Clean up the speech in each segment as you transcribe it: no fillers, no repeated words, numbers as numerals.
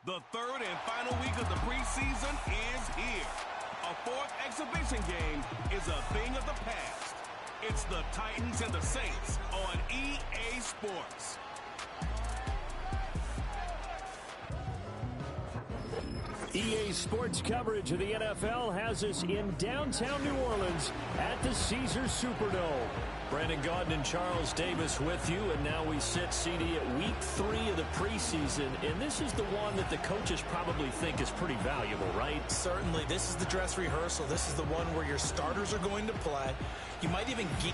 The third and final week of the preseason is here. A fourth exhibition game is a thing of the past. It's the Titans and the Saints on EA Sports. EA Sports coverage of the NFL has us in downtown New Orleans at the Caesars Superdome. Brandon Gaudin and Charles Davis with you, and now we sit, CD, at week 3 of the preseason, and this is the one that the coaches probably think is pretty valuable, right? Certainly. This is the dress rehearsal. This is the one where your starters are going to play. You might even get...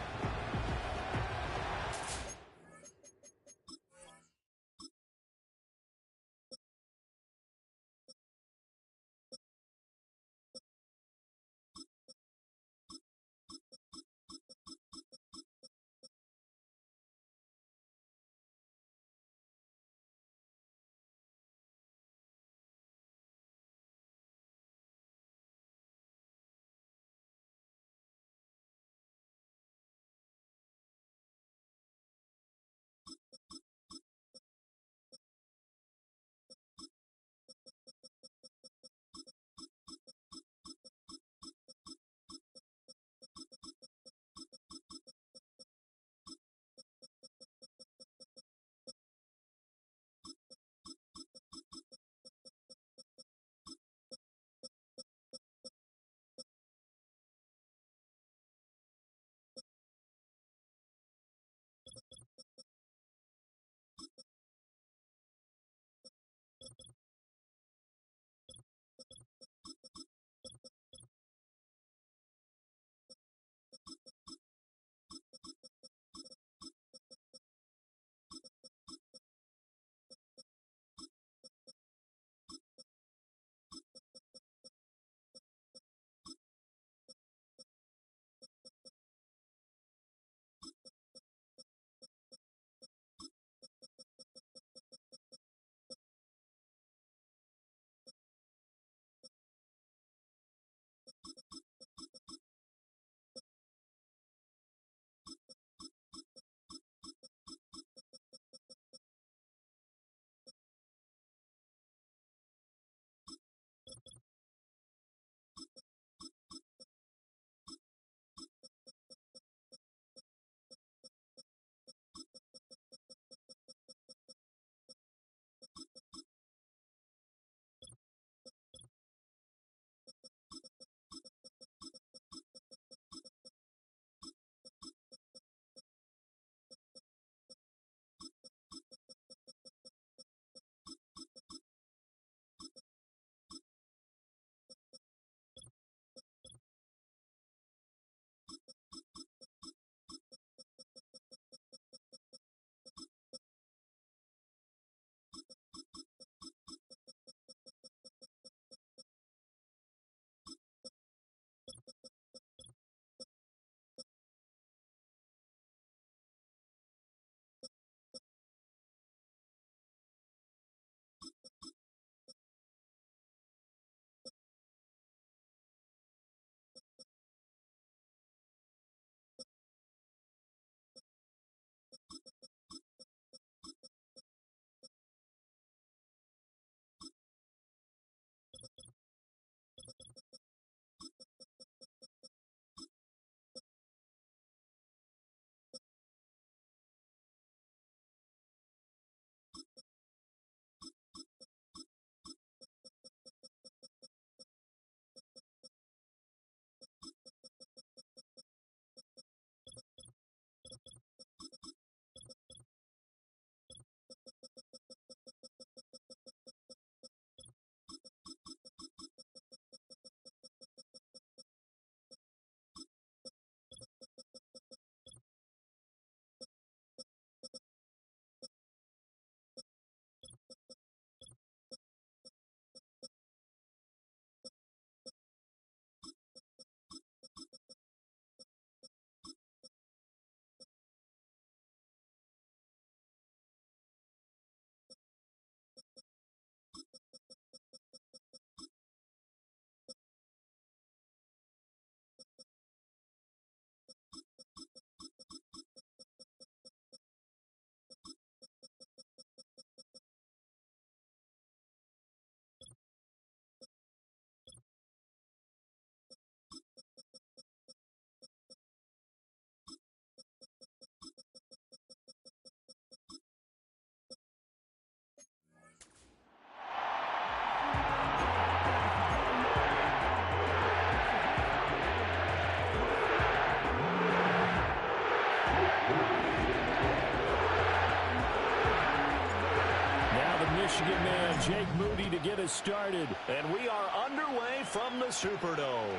Michigan man Jake Moody to get us started. And we are underway from the Superdome.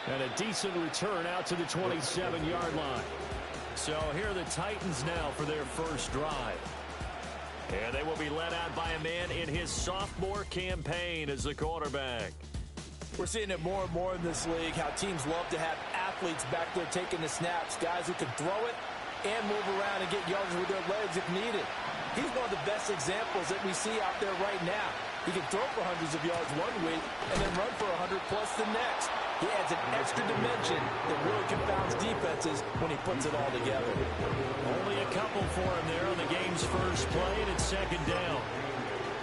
And a decent return out to the 27-yard line. So here are the Titans now for their first drive. And they will be led out by a man in his sophomore campaign as the quarterback. We're seeing it more and more in this league, how teams love to have athletes back there taking the snaps, guys who can throw it and move around and get yards with their legs if needed. He's one of the best examples that we see out there right now. He can throw for hundreds of yards one week and then run for 100-plus the next. He adds an extra dimension that really confounds defenses when he puts it all together. Only a couple for him there on the game's first play, and it's second down.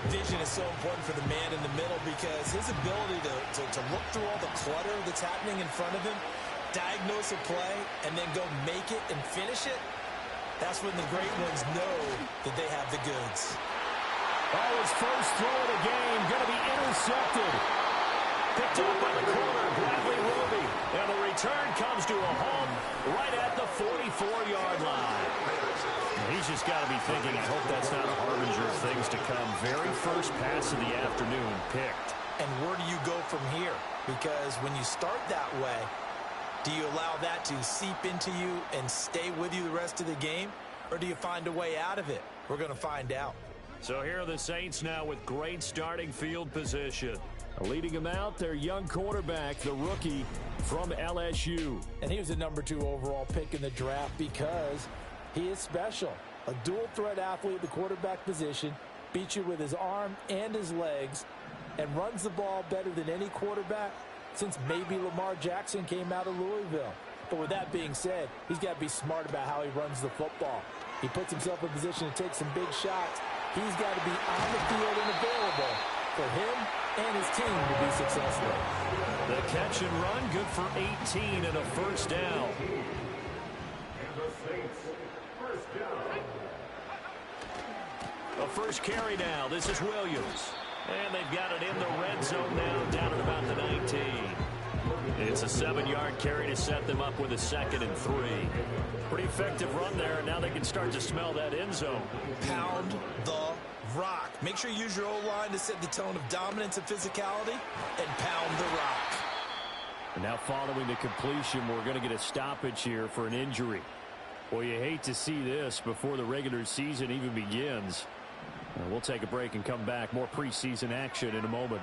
Vision is so important for the man in the middle because his ability to look through all the clutter that's happening in front of him, diagnose a play, and then go make it and finish it, that's when the great ones know that they have the goods. Oh, his first throw of the game going to be intercepted. Picked up by the corner, Bradley Roby. And the return comes to a home right at the 44-yard line. He's just got to be thinking, I hope that's not a harbinger of things to come. Very first pass of the afternoon picked. And where do you go from here? Because when you start that way, do you allow that to seep into you and stay with you the rest of the game? Or do you find a way out of it? We're going to find out. So here are the Saints now with great starting field position. Leading them out, their young quarterback, the rookie from LSU. And he was the number 2 overall pick in the draft because he is special. A dual-threat athlete at the quarterback position, beats you with his arm and his legs, and runs the ball better than any quarterback since maybe Lamar Jackson came out of Louisville. But with that being said, he's got to be smart about how he runs the football. He puts himself in position to take some big shots. He's got to be on the field and available for him and his team to be successful. The catch and run, good for 18 and a first down. A first carry now. This is Williams. And they've got it in the red zone now, down at about the 19. It's a 7-yard carry to set them up with a 2nd and 3. Pretty effective run there, and now they can start to smell that end zone. Pound the rock. Make sure you use your O-line to set the tone of dominance and physicality, and pound the rock. And now following the completion, we're going to get a stoppage here for an injury. Well, you hate to see this before the regular season even begins. We'll take a break and come back. More preseason action in a moment.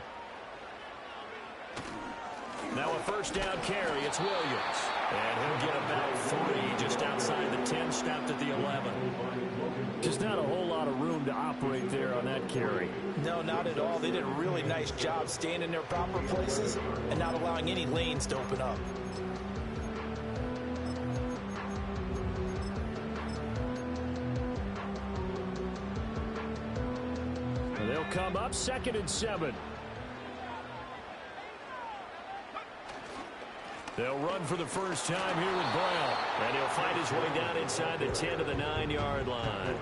Now a first down carry. It's Williams. And he'll get about 3 just outside the 10, snapped at the 11. Just not a whole lot of room to operate there on that carry. No, not at all. They did a really nice job staying in their proper places and not allowing any lanes to open up. They'll come up 2nd and 7. They'll run for the first time here with Brown. And he'll find his way down inside the 10 to the 9-yard line.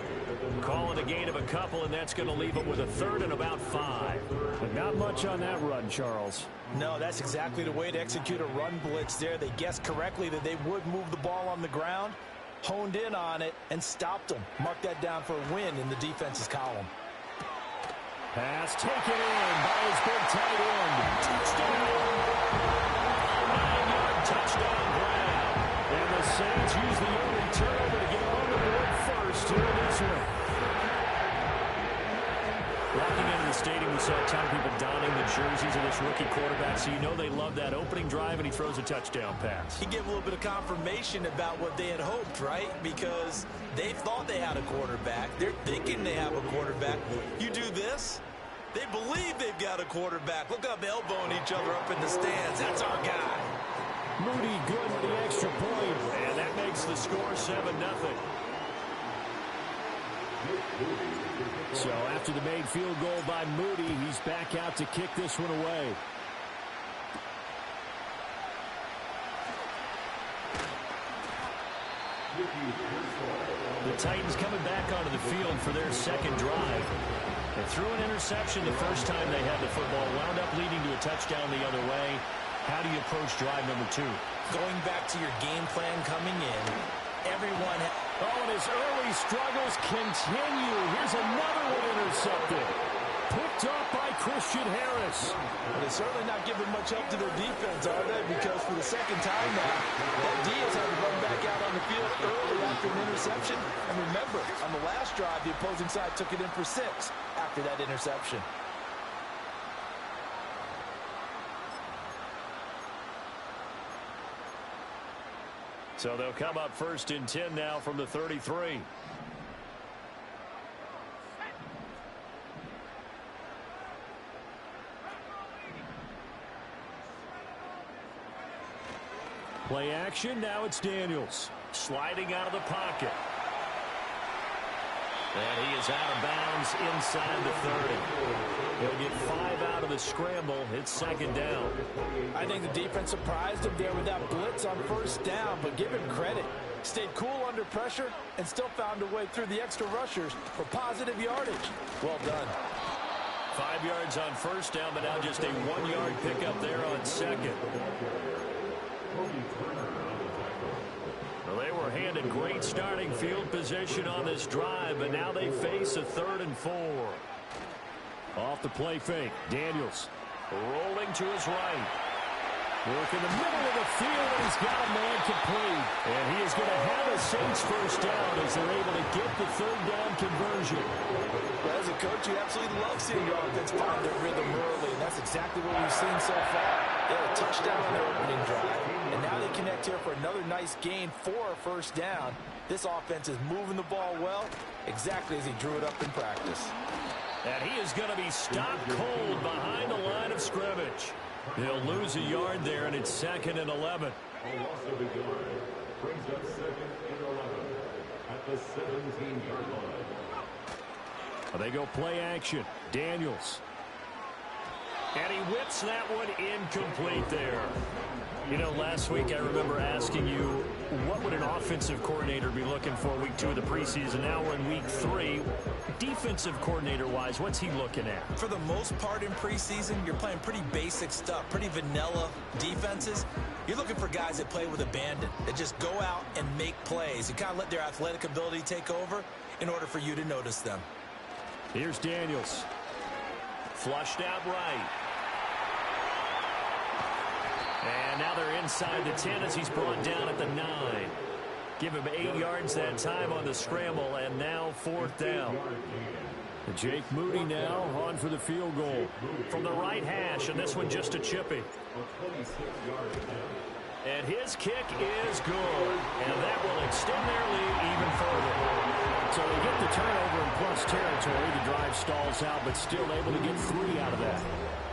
Calling a gain of a couple, and that's going to leave him with a 3rd and about 5. But not much on that run, Charles. No, that's exactly the way to execute a run blitz there. They guessed correctly that they would move the ball on the ground, honed in on it, and stopped them. Mark that down for a win in the defense's column. Pass taken in by his big tight end. Touchdown. 9-yard touchdown Brown. And the Saints use the early turnover to get on the board first here in this one. Walking into the stadium, we saw a ton of people donning the jerseys of this rookie quarterback, so you know they love that opening drive, and he throws a touchdown pass. He gave a little bit of confirmation about what they had hoped, right? Because they thought they had a quarterback. They're thinking they have a quarterback. You do this, they believe they've got a quarterback. Look up, elbowing each other up in the stands. That's our guy. Moody good with the extra point, and that makes the score 7-0. So after the made field goal by Moody, he's back out to kick this one away. The Titans coming back onto the field for their second drive. They threw an interception the first time they had the football, wound up leading to a touchdown the other way. How do you approach drive number 2? Going back to your game plan coming in, everyone... Oh, and his early these struggles continue. Here's another one intercepted. Picked up by Christian Harris. They're certainly not giving much help to their defense, are they? Because for the second time now, that D has had to run back out on the field early after an interception. And remember, on the last drive, the opposing side took it in for 6 after that interception. So they'll come up 1st and 10 now from the 33. Play action, now it's Daniels. Sliding out of the pocket. And he is out of bounds inside the 30. He'll get 5 out of the scramble. It's 2nd down. I think the defense surprised him there with that blitz on 1st down, but give him credit. Stayed cool under pressure and still found a way through the extra rushers for positive yardage. Well done. 5 yards on 1st down, but now just a 1-yard pickup there on 2nd. Well, they were handed great starting field position on this drive, but now they face a 3rd and 4. Off the play fake, Daniels rolling to his right. Work in the middle of the field, and he's got a man complete. And he is going to have a Saints 1st down as they're able to get the 3rd down conversion. Well, as a coach, you absolutely love seeing your offense find their rhythm early, and that's exactly what we've seen so far. They had a touchdown on their opening drive, and now they connect here for another nice gain for a 1st down. This offense is moving the ball well, exactly as he drew it up in practice. And he is going to be stopped cold behind the line of scrimmage. He'll lose a yard there, and it's 2nd and 11. A loss of a yard brings up 2nd and 11 at the 17-yard line. They go play action. Daniels. And he whips that one incomplete there. You know, last week I remember asking you, what would an offensive coordinator be looking for week 2 of the preseason? Now we're in week 3. Defensive coordinator-wise, what's he looking at? For the most part in preseason, you're playing pretty basic stuff, pretty vanilla defenses. You're looking for guys that play with abandon, that just go out and make plays and kind of let their athletic ability take over in order for you to notice them. Here's Daniels. Flushed out right. And now they're inside the 10 as he's brought down at the 9. Give him 8 yards that time on the scramble, and now 4th down. Jake Moody now on for the field goal. From the right hash, and this one just a chippy. And his kick is good. And that will extend their lead even further. So they get the turnover in plus territory. The drive stalls out, but still able to get 3 out of that.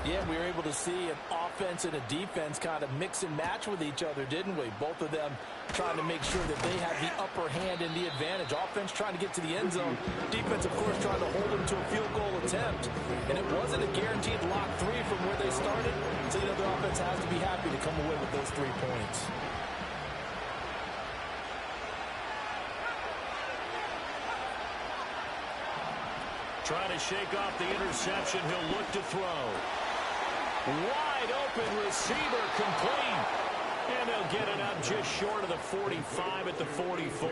Yeah, we were able to see an offense and a defense kind of mix and match with each other, didn't we? Both of them trying to make sure that they have the upper hand and the advantage. Offense trying to get to the end zone. Defense, of course, trying to hold them to a field goal attempt. And it wasn't a guaranteed lock 3 from where they started. So, you know, the offense has to be happy to come away with those 3 points. Trying to shake off the interception. He'll look to throw. Wide open receiver complete. And they'll get it up just short of the 45 at the 44.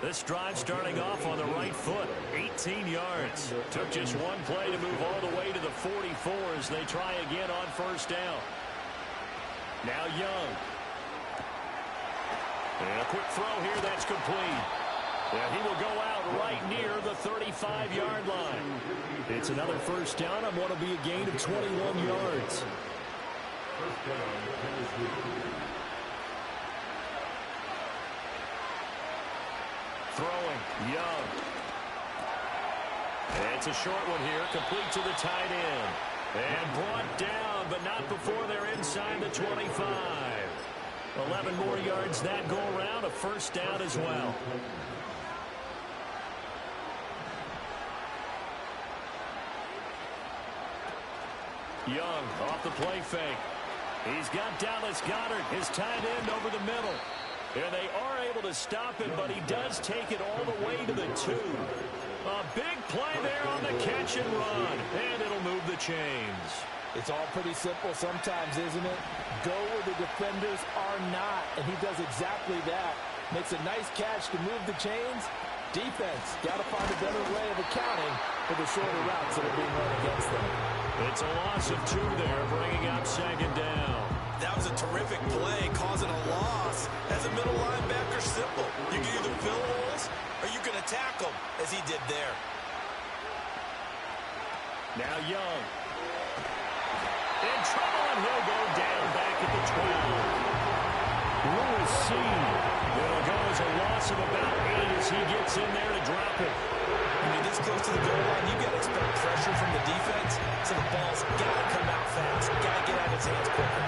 This drive starting off on the right foot. 18 yards. Took just one play to move all the way to the 44 as they try again on 1st down. Now Young. And a quick throw here that's complete. And he will go out right near the 35-yard line. It's another 1st down on what will be a gain of 21 yards. Throwing, Young. And it's a short one here, complete to the tight end. And brought down, but not before they're inside the 25. 11 more yards that go around, a 1st down as well. Young off the play fake. He's got Dallas Goedert, his tight end, over the middle. And they are able to stop him, but he does take it all the way to the 2. A big play there on the catch and run. And it'll move the chains. It's all pretty simple sometimes, isn't it? Go where the defenders are not. And he does exactly that. Makes a nice catch to move the chains. Defense got to find a better way of accounting for the shorter routes that are being run against them. It's a loss of 2 there, bringing up second down. That was a terrific play, causing a loss. As a middle linebacker, simple. You can either fill holes or you can attack them, as he did there. Now Young. In trouble, and he'll go down back at the 12. Lewis C. Will go as a loss of about 8 as he gets in there to drop it. When you're this close to the goal line, you got to expect pressure from the defense, so the ball's got to come out fast. Got to get out of his hands quicker.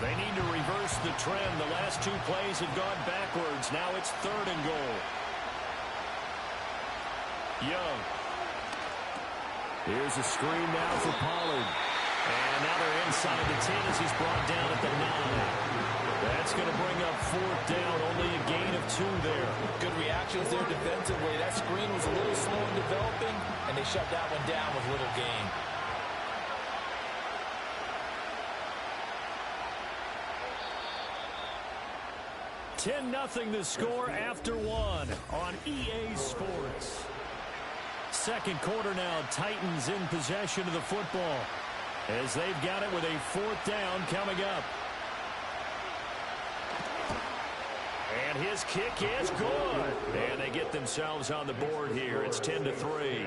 They need to reverse the trend. The last 2 plays have gone backwards. Now it's 3rd and goal. Young. Here's a screen now for Pollard. And now they're inside the 10 as he's brought down at the 9. That's going to bring up 4th down. Only a gain of 2 there. Good reactions there defensively. That screen was a little slow in developing, and they shut that one down with little gain. $10-0 the score after 1 on EA Sports. Second quarter now, Titans in possession of the football as they've got it with a 4th down coming up. And his kick is good. And they get themselves on the board here. It's 10-3.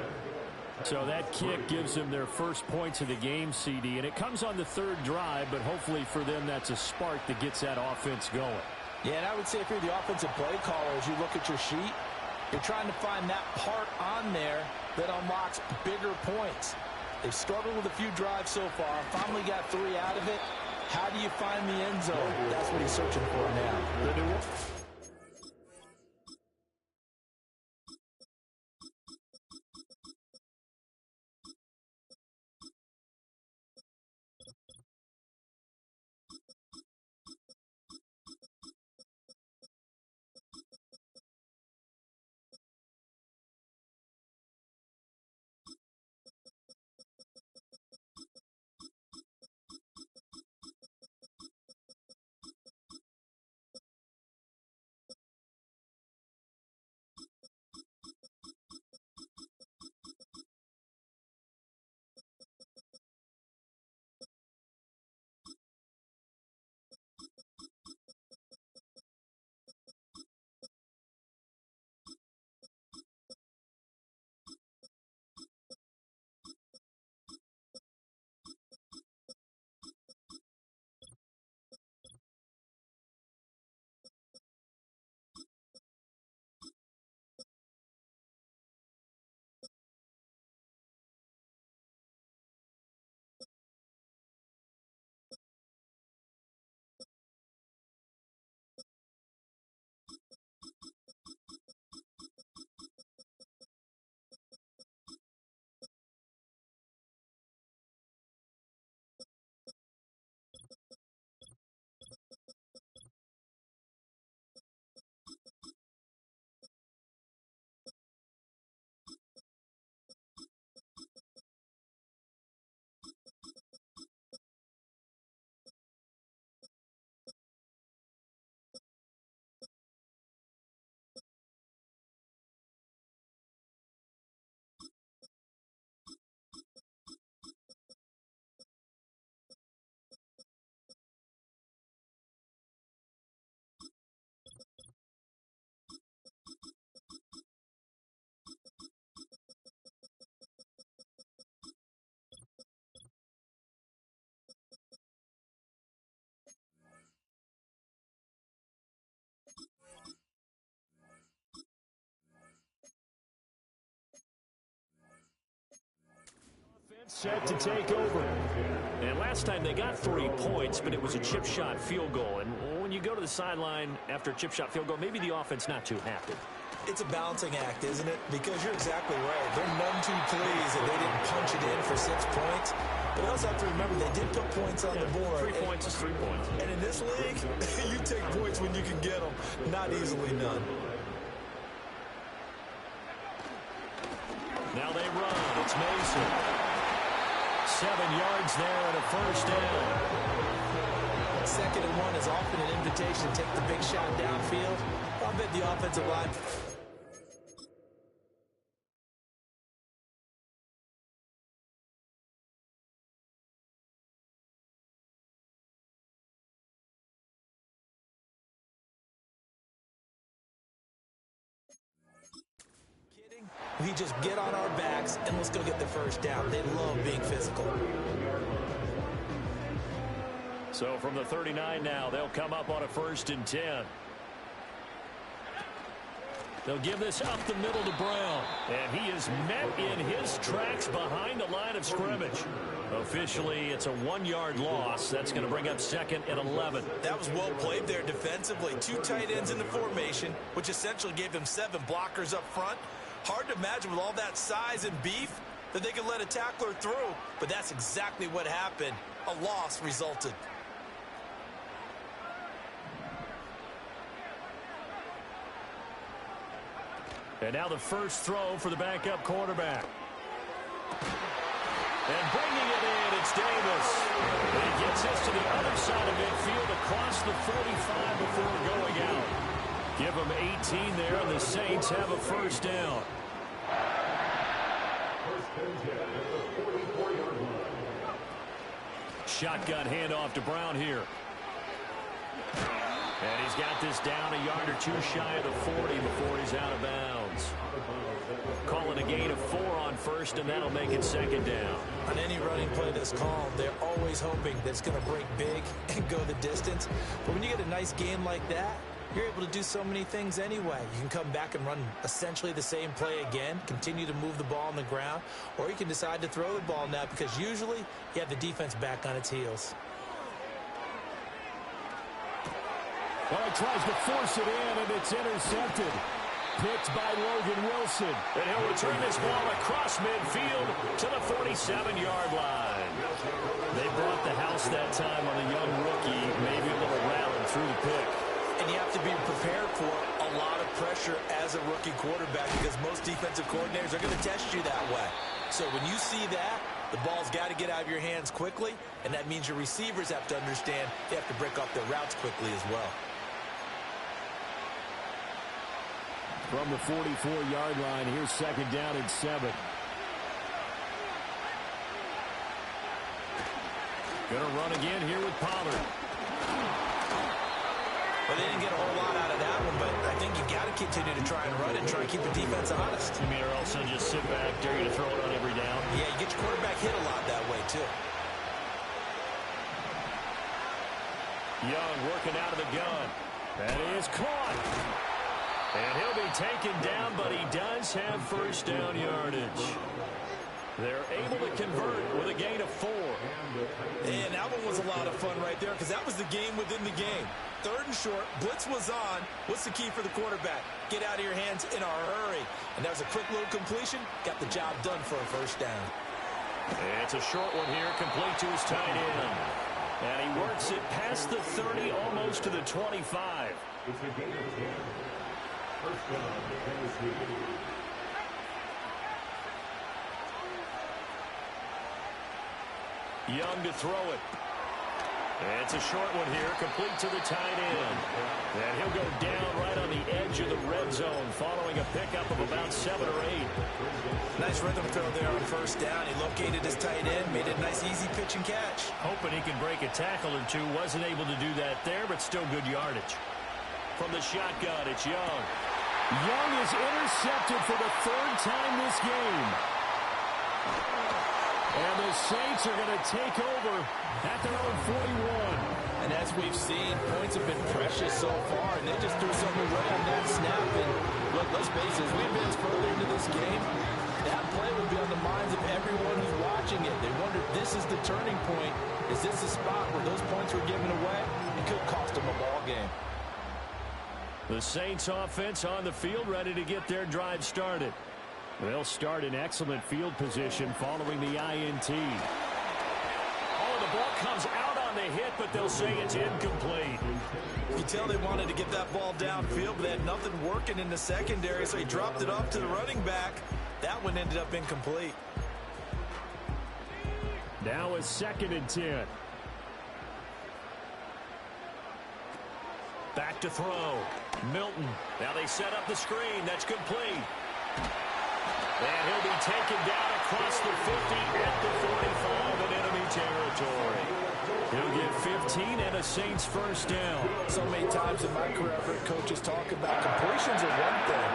So that kick gives them their first points of the game, CD. And it comes on the 3rd drive, but hopefully for them that's a spark that gets that offense going. Yeah, and I would say if you're the offensive play caller, as you look at your sheet, you're trying to find that part on there that unlocks bigger points. They've struggled with a few drives so far. Finally got 3 out of it. How do you find the end zone? That's what he's searching for now. Set to take over. And last time they got 3 points, but it was a chip shot field goal. And when you go to the sideline after a chip shot field goal, maybe the offense not too happy. It's a balancing act, isn't it? Because you're exactly right. They're none too pleased that they didn't punch it in for 6 points. But we also have to remember they did put points on the board. 3 points is 3 points. And in this league, you take points when you can get them. Not easily none. Now they run. It's Mason. 7 yards there and a first down. that 2nd and 1 is often an invitation to take the big shot downfield. I'll bet the offensive line. We just get on our backs and let's go get the first down. They love being physical. So from the 39 now, they'll come up on a 1st and 10. They'll give this up the middle to Brown. And he is met in his tracks behind the line of scrimmage. Officially, it's a 1-yard loss. That's going to bring up 2nd and 11. That was well played there defensively. 2 tight ends in the formation, which essentially gave them 7 blockers up front. Hard to imagine with all that size and beef that they could let a tackler through, but that's exactly what happened. A loss resulted. And now the first throw for the backup quarterback. And bringing it in, it's Davis. And he gets this to the other side of midfield across the 45 before going out. Give them 18 there, and the Saints have a first down. Shotgun handoff to Brown here. And he's got this down a yard or 2 shy of the 40 before he's out of bounds. Calling a gain of 4 on 1st, and that'll make it 2nd down. On any running play that's called, they're always hoping that it's going to break big and go the distance. But when you get a nice game like that, you're able to do so many things anyway. You can come back and run essentially the same play again, continue to move the ball on the ground, or you can decide to throw the ball now because usually you have the defense back on its heels. Well, he tries to force it in, and it's intercepted. Picked by Logan Wilson. And he'll return this ball across midfield to the 47-yard line. They brought the house that time on the young rookie, maybe a little rattled through the pick. And you have to be prepared for a lot of pressure as a rookie quarterback because most defensive coordinators are going to test you that way. So when you see that, the ball's got to get out of your hands quickly, and that means your receivers have to understand they have to break off their routes quickly as well. From the 44-yard line, here's 2nd down and 7. Gonna run again here with Pollard. Well, they didn't get a whole lot out of that one, but I think you got to continue to try and run it and try and keep the defense honest. You mean, or also just sit back, dare you to throw it on every down? Yeah, you get your quarterback hit a lot that way, too. Young working out of the gun. That is caught. And he'll be taken down, but he does have first down yardage. They're able to convert with a gain of 4. And that one was a lot of fun right there because that was the game within the game. 3rd and short, blitz was on. What's the key for the quarterback? Get out of your hands in a hurry. And that was a quick little completion. Got the job done for a first down. And it's a short one here, complete to his tight end. And he works it past the 30, almost to the 25. It's a gain of 10. First down, Tennessee. Young to throw it. And it's a short one here, complete to the tight end. And he'll go down right on the edge of the red zone following a pickup of about 7 or 8. Nice rhythm throw there on first down. He located his tight end, made a nice easy pitch and catch. Hoping he can break a tackle or two. Wasn't able to do that there, but still good yardage. From the shotgun, it's Young. Young is intercepted for the 3rd time this game. And the Saints are going to take over at their own 41. And as we've seen, points have been precious so far, and they just threw something away on that snap. And look, let's face it, as we advance further into this game, that play will be on the minds of everyone who's watching it. They wonder if this is the turning point. Is this the spot where those points were given away? It could cost them a ball game. The Saints offense on the field, ready to get their drive started. They'll start in excellent field position following the INT. Oh, the ball comes out on the hit, but they'll say it's incomplete. You tell they wanted to get that ball downfield, but they had nothing working in the secondary, so he dropped it off to the running back. That one ended up incomplete. Now a 2nd and 10. Back to throw. Milton. Now they set up the screen. That's complete. And he'll be taken down across the 50 at the 45 in enemy territory. He'll get 15 and a Saints first down. So many times in my career, I've heard coaches talk about completions are one thing.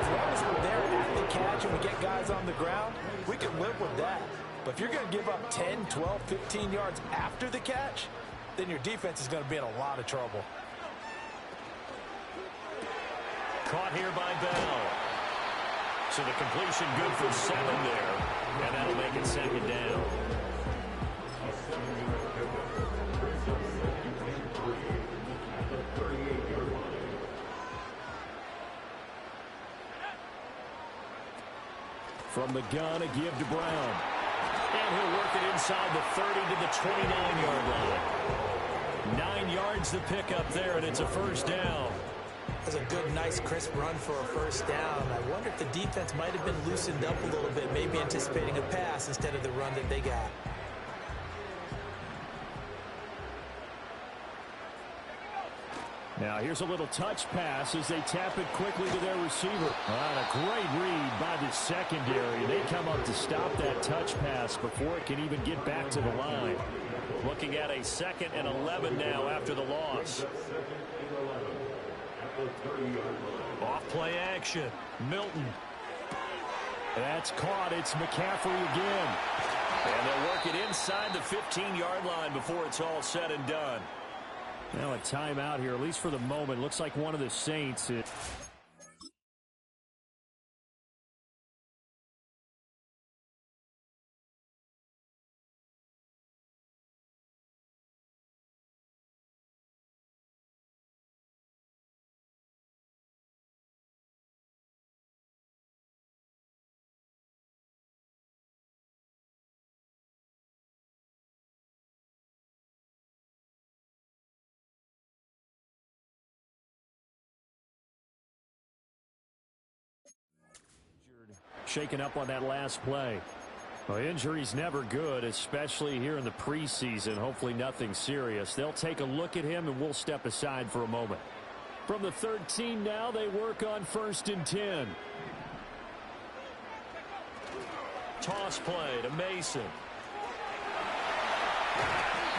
As long as we're there at the catch and we get guys on the ground, we can live with that. But if you're going to give up 10, 12, 15 yards after the catch, then your defense is going to be in a lot of trouble. Caught here by Bell. So the completion good for 7 there, and that'll make it second down. From the gun, a give to Brown. And he'll work it inside the 30 to the 29-yard line. 9 yards to pick up there, and it's a first down. That's a good, nice, crisp run for a first down. I wonder if the defense might have been loosened up a little bit, maybe anticipating a pass instead of the run that they got. Now here's a little touch pass as they tap it quickly to their receiver. A great read by the secondary. They come up to stop that touch pass before it can even get back to the line. Looking at a 2nd and 11 now after the loss. Off play action. Milton. That's caught. It's McCaffrey again. And they'll work it inside the 15-yard line before it's all said and done. Now a timeout here, at least for the moment. Looks like one of the Saints. Shaken up on that last play. Well, injury's never good, especially here in the preseason. Hopefully nothing serious. They'll take a look at him, and we'll step aside for a moment. From the 13 now, they work on 1st and 10. Toss play to Mason.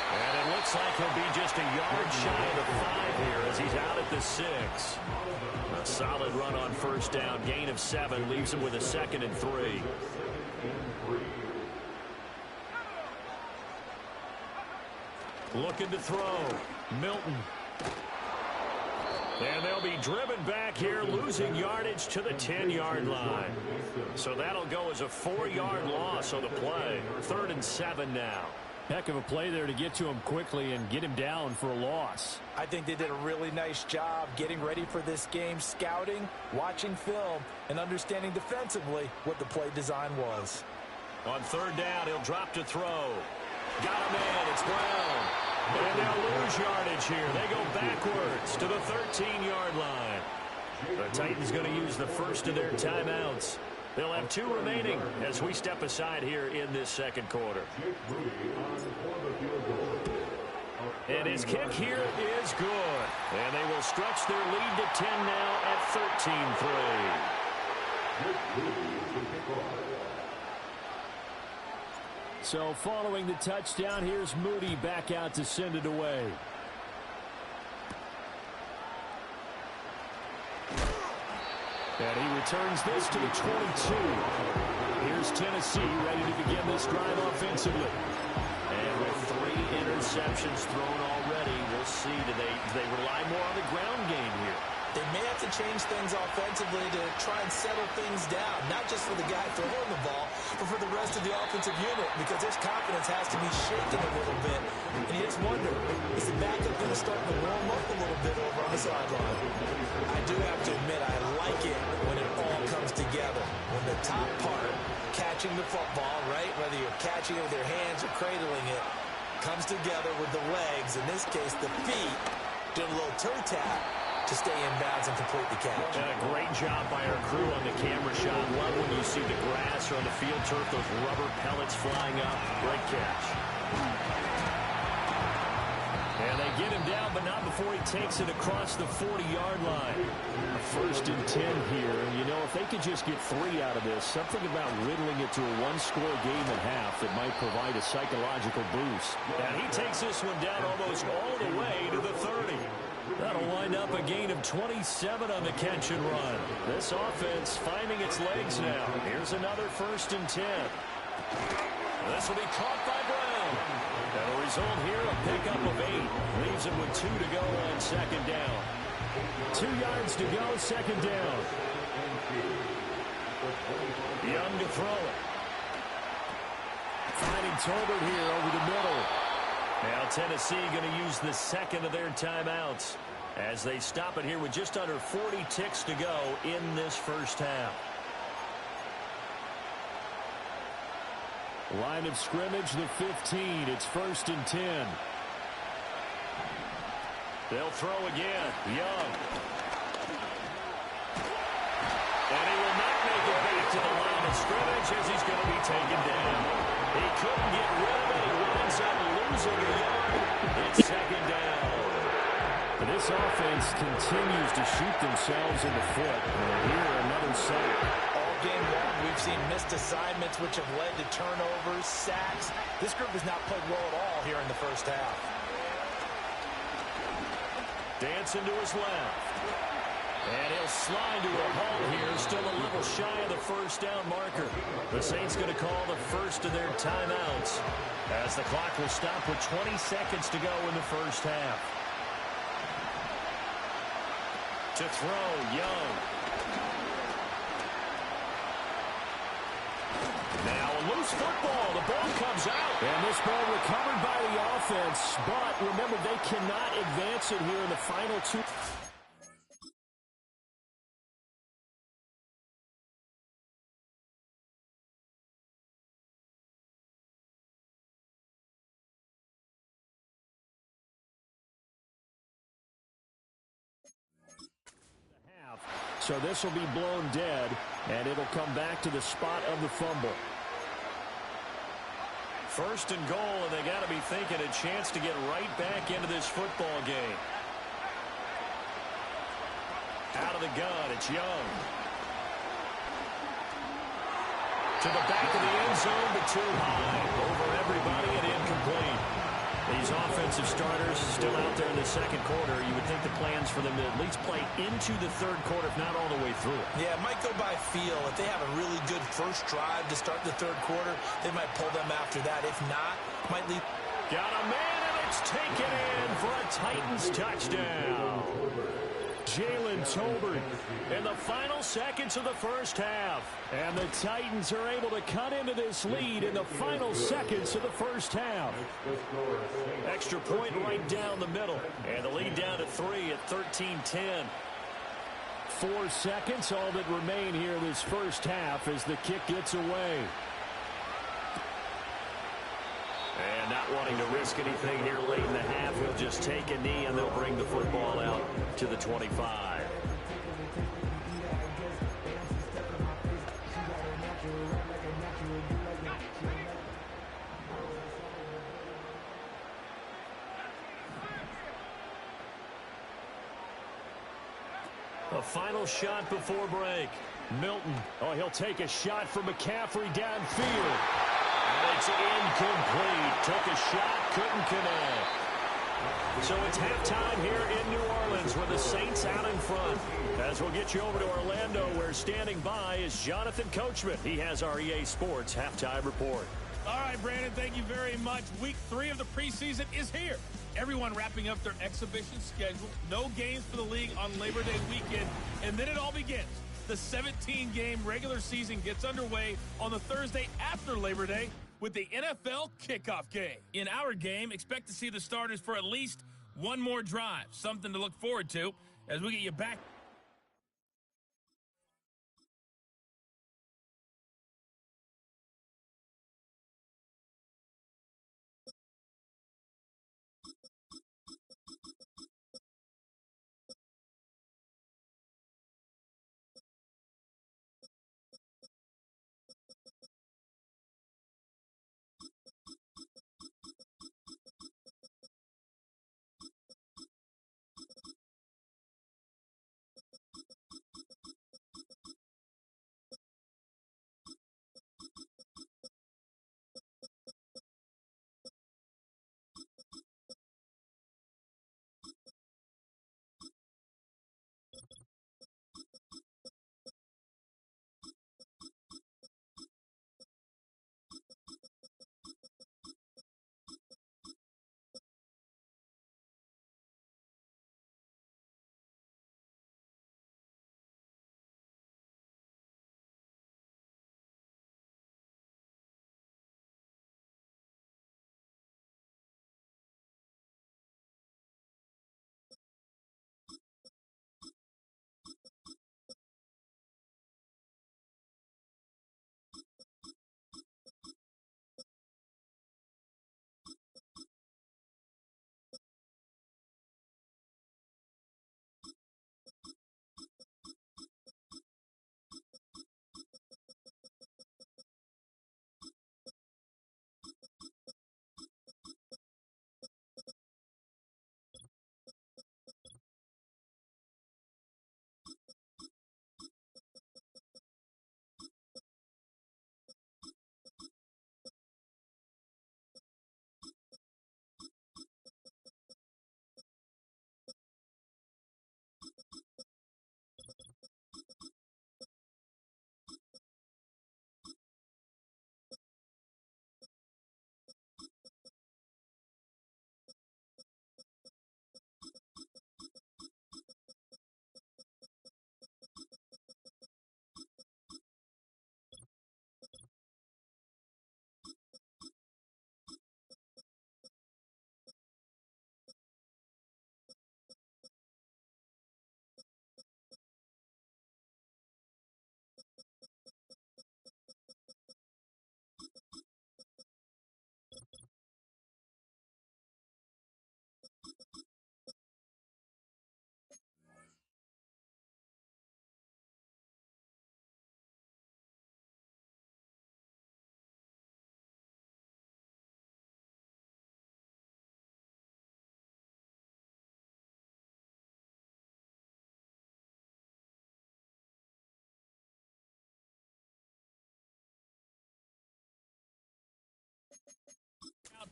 And it looks like he'll be just a yard shy of the 5 here as he's out at the 6. A solid run on first down. Gain of 7 leaves him with a 2nd and 3. Looking to throw. Milton. And they'll be driven back here, losing yardage to the 10-yard line. So that'll go as a 4-yard loss on the play. 3rd and 7 now. Heck of a play there to get to him quickly and get him down for a loss. I think they did a really nice job getting ready for this game, scouting, watching film, and understanding defensively what the play design was. On 3rd down, he'll drop to throw. Got him in. It's Brown. And they'll lose yardage here. They go backwards to the 13-yard line. The Titans going to use the first of their timeouts. They'll have 2 remaining as we step aside here in this 2nd quarter. And his kick here is good. And they will stretch their lead to 10 now at 13-3. So following the touchdown, here's Moody back out to send it away. And he returns this to the 22. Here's Tennessee ready to begin this drive offensively. And with 3 interceptions thrown already, we'll see. Do they rely more on the ground game here? They may have to change things offensively to try and settle things down, not just for the guy throwing the ball, but for the rest of the offensive unit, because his confidence has to be shaken a little bit. And you just wonder, is the backup going to start to warm up a little bit over on the sideline? I do have to admit, I like it when it all comes together. When the top part, catching the football, right, whether you're catching it with your hands or cradling it, comes together with the legs, in this case the feet, doing a little toe tap to stay in bounds and complete the catch. And a great job by our crew on the camera shot. Love when you see the grass or on the field turf, those rubber pellets flying up. Great catch. And they get him down, but not before he takes it across the 40-yard line. A 1st and 10 here. You know, if they could just get 3 out of this, something about whittling it to a one-score game at half that might provide a psychological boost. And he takes this one down almost all the way to the 30. That'll wind up a gain of 27 on the catch and run. This offense finding its legs now. Here's another 1st and 10. This will be caught by Brown. That'll result here a pickup of 8. Leaves him with 2 to go on 2nd down. 2 yards to go, 2nd down. Young to throw it. Finding Tolbert here over the middle. Now Tennessee going to use the 2nd of their timeouts as they stop it here with just under 40 ticks to go in this 1st half. Line of scrimmage, the 15. It's 1st and 10. They'll throw again. Young. And he will not make it back to the line of scrimmage as he's going to be taken down. He couldn't get rid of it. He winds up losing a yard. It's 2nd down. And this offense continues to shoot themselves in the foot. And here, another sack. All game long, we've seen missed assignments which have led to turnovers, sacks. This group has not played well at all here in the 1st half. Dancing to his left. And he'll slide to a halt here, still a little shy of the 1st down marker. The Saints going to call the 1st of their timeouts as the clock will stop with 20 seconds to go in the 1st half. To throw, Young. Now a loose football. The ball comes out. And this ball recovered by the offense. But remember, they cannot advance it here in the final 2. So this will be blown dead, and it'll come back to the spot of the fumble. 1st and goal, and they got to be thinking a chance to get right back into this football game. Out of the gun, it's Young. To the back of the end zone, but too high. Over everybody and incomplete. These offensive starters still out there in the 2nd quarter. You would think the plans for them to at least play into the 3rd quarter, if not all the way through it. Yeah, it might go by feel. If they have a really good first drive to start the 3rd quarter, they might pull them after that. If not, might leave. Got a man, and it's taken in for a Titans touchdown. Jalen Tolbert in the final seconds of the 1st half. And the Titans are able to cut into this lead in the final seconds of the 1st half. Extra point right down the middle. And the lead down to 3 at 13-10. 4 seconds, all that remain here this 1st half as the kick gets away. And not wanting to risk anything here late in the half, he'll just take a knee and they'll bring the football out to the 25. A final shot before break. Milton. Oh, he'll take a shot from McCaffrey downfield. And it's incomplete. Took a shot, couldn't connect. So it's halftime here in New Orleans with the Saints out in front. As we'll get you over to Orlando, where standing by is Jonathan Coachman. He has our EA Sports halftime report. All right, Brandon, thank you very much. Week 3 of the preseason is here. Everyone wrapping up their exhibition schedule. No games for the league on Labor Day weekend. And then it all begins. The 17-game regular season gets underway on the Thursday after Labor Day with the NFL kickoff game. In our game, expect to see the starters for at least one more drive. Something to look forward to as we get you back.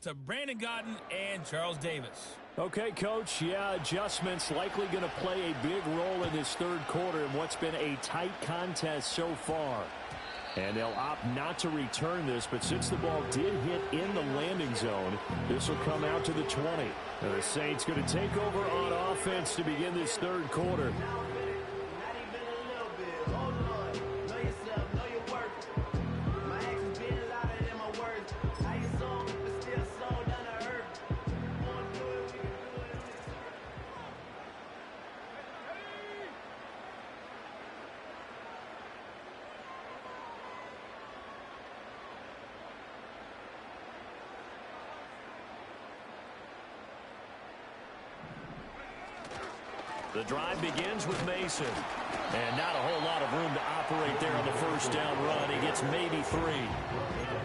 to Brandon Gaudin and Charles Davis. Okay, Coach, yeah, adjustments likely going to play a big role in this third quarter in what's been a tight contest so far. And they'll opt not to return this, but since the ball did hit in the landing zone, this will come out to the 20. And the Saints going to take over on offense to begin this third quarter. The drive begins with Mason. And not a whole lot of room to operate there on the first down run. He gets maybe 3.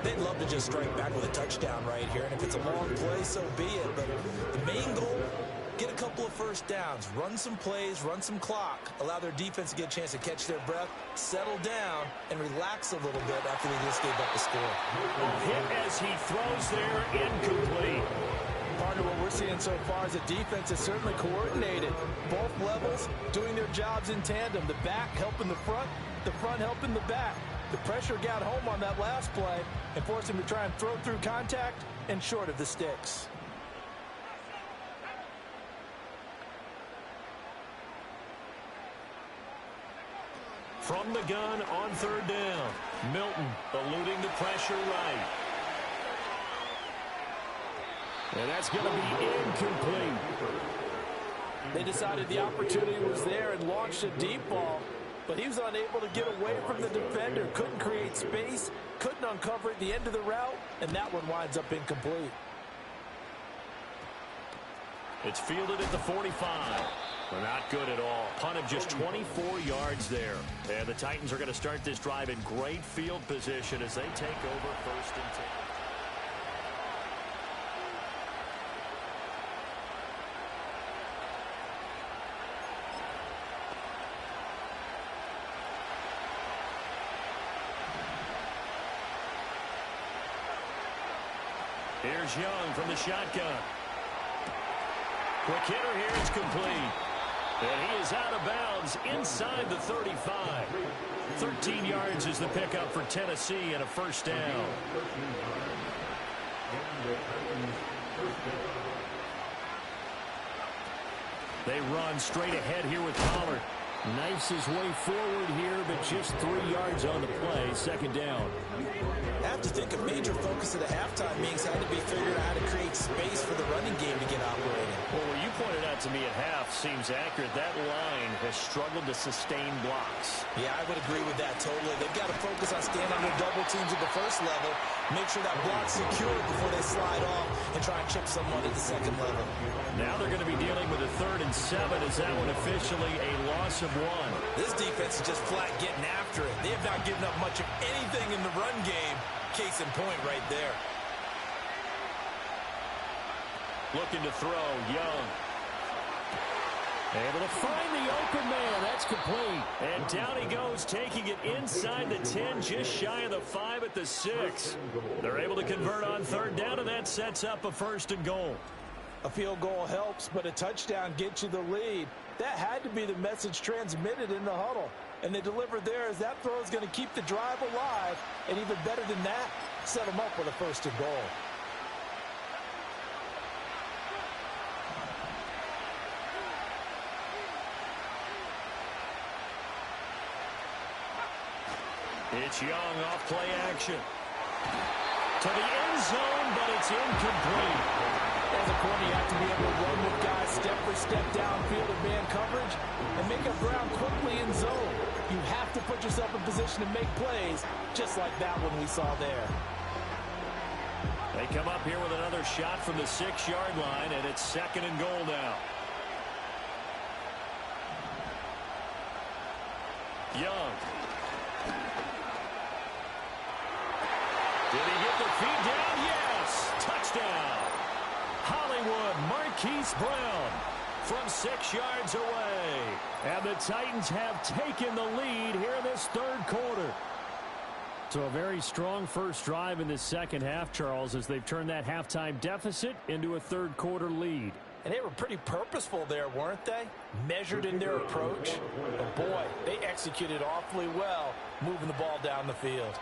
They'd love to just strike back with a touchdown right here. And if it's a long play, so be it. But the main goal, get a couple of first downs. Run some plays, run some clock. Allow their defense to get a chance to catch their breath, settle down, and relax a little bit after they just gave up the score. Hit as he throws there, incomplete. Partner, what we're seeing so far is the defense is certainly coordinated. Both levels doing their jobs in tandem. The back helping the front helping the back. The pressure got home on that last play and forced him to try and throw through contact and short of the sticks. From the gun on third down, Milton eluding the pressure right. And that's going to be incomplete. They decided the opportunity was there and launched a deep ball, but he was unable to get away from the defender, couldn't create space, couldn't uncover at the end of the route, and that one winds up incomplete. It's fielded at the 45. Well, not good at all. Punt of just 24 yards there. And the Titans are going to start this drive in great field position as they take over first and 10. Here's Young from the shotgun. Quick hitter here, it's complete. And he is out of bounds inside the 35. 13 yards is the pickup for Tennessee and a first down. They run straight ahead here with Pollard. Knifes his way forward here, but just 3 yards on the play. Second down. I have to think a major focus of the halftime meetings had to be figuring out how to create space for the running game to get operating. Well, what you pointed out to me at half seems accurate. That line has struggled to sustain blocks. Yeah, I would agree with that totally. They've got to focus on staying under double teams at the first level, make sure that block's secured before they slide off and try and chip someone at the second level. Now they're going to be dealing with a 3rd and 7. Is that one officially a loss of 1? This defense is just flat getting after it. They have not given up much of anything in the run game. Case in point right there. Looking to throw, Young. Able to find the open man. That's complete. And down he goes, taking it inside the 10, just shy of the 5 at the 6. They're able to convert on third down, and that sets up a 1st and goal. A field goal helps, but a touchdown gets you the lead. That had to be the message transmitted in the huddle. And they delivered there as that throw is going to keep the drive alive. And even better than that, set them up with a 1st and goal. It's Young off play action. To the end zone, but it's incomplete. As a corner, you have to be able to run with guys step for step downfield in man coverage and make up ground quickly in zone. You have to put yourself in position to make plays, just like that one we saw there. They come up here with another shot from the 6-yard line, and it's 2nd and goal now. Young. Did he get the feed down? Yes! Touchdown! Hollywood Marquise Brown from 6 yards away. And the Titans have taken the lead here in this third quarter. So a very strong first drive in the second half, Charles, as they've turned that halftime deficit into a third-quarter lead. And they were pretty purposeful there, weren't they? Measured in their approach. But boy, they executed awfully well, moving the ball down the field.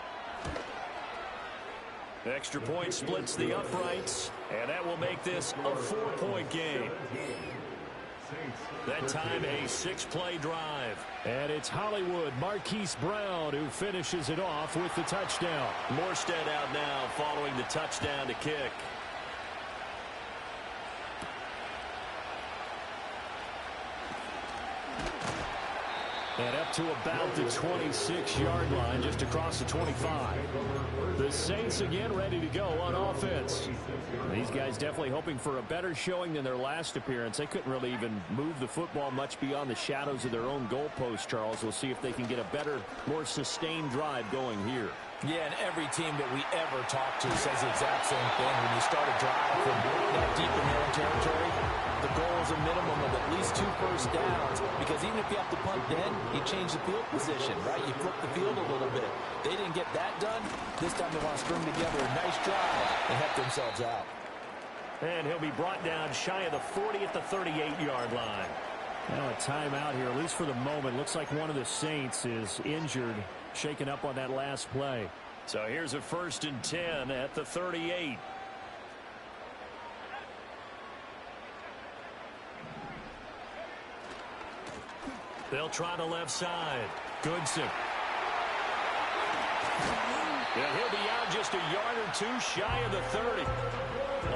Extra point splits the uprights, and that will make this a 4-point game. That time, a 6-play drive. And it's Hollywood Marquise Brown who finishes it off with the touchdown. Morstead out now following the touchdown to kick. And up to about the 26-yard line, just across the 25. The Saints again ready to go on offense. These guys definitely hoping for a better showing than their last appearance. They couldn't really even move the football much beyond the shadows of their own goalpost, Charles. We'll see if they can get a better, more sustained drive going here. Yeah, and every team that we ever talk to says the exact same thing. When you start a drive from that deep in their own territory, the goal is a minimum of at least 2 first downs, because even if you have to punt then, you change the field position, right? You flip the field a little bit. They didn't get that done. This time they want to string together a nice drive and help themselves out. And he'll be brought down shy of the 40 at the 38-yard line. Now a timeout here, at least for the moment. Looks like one of the Saints is injured, shaken up on that last play. So here's a 1st and 10 at the 38. They'll try the left side. Goodson. And he'll be out just a yard or 2 shy of the 30.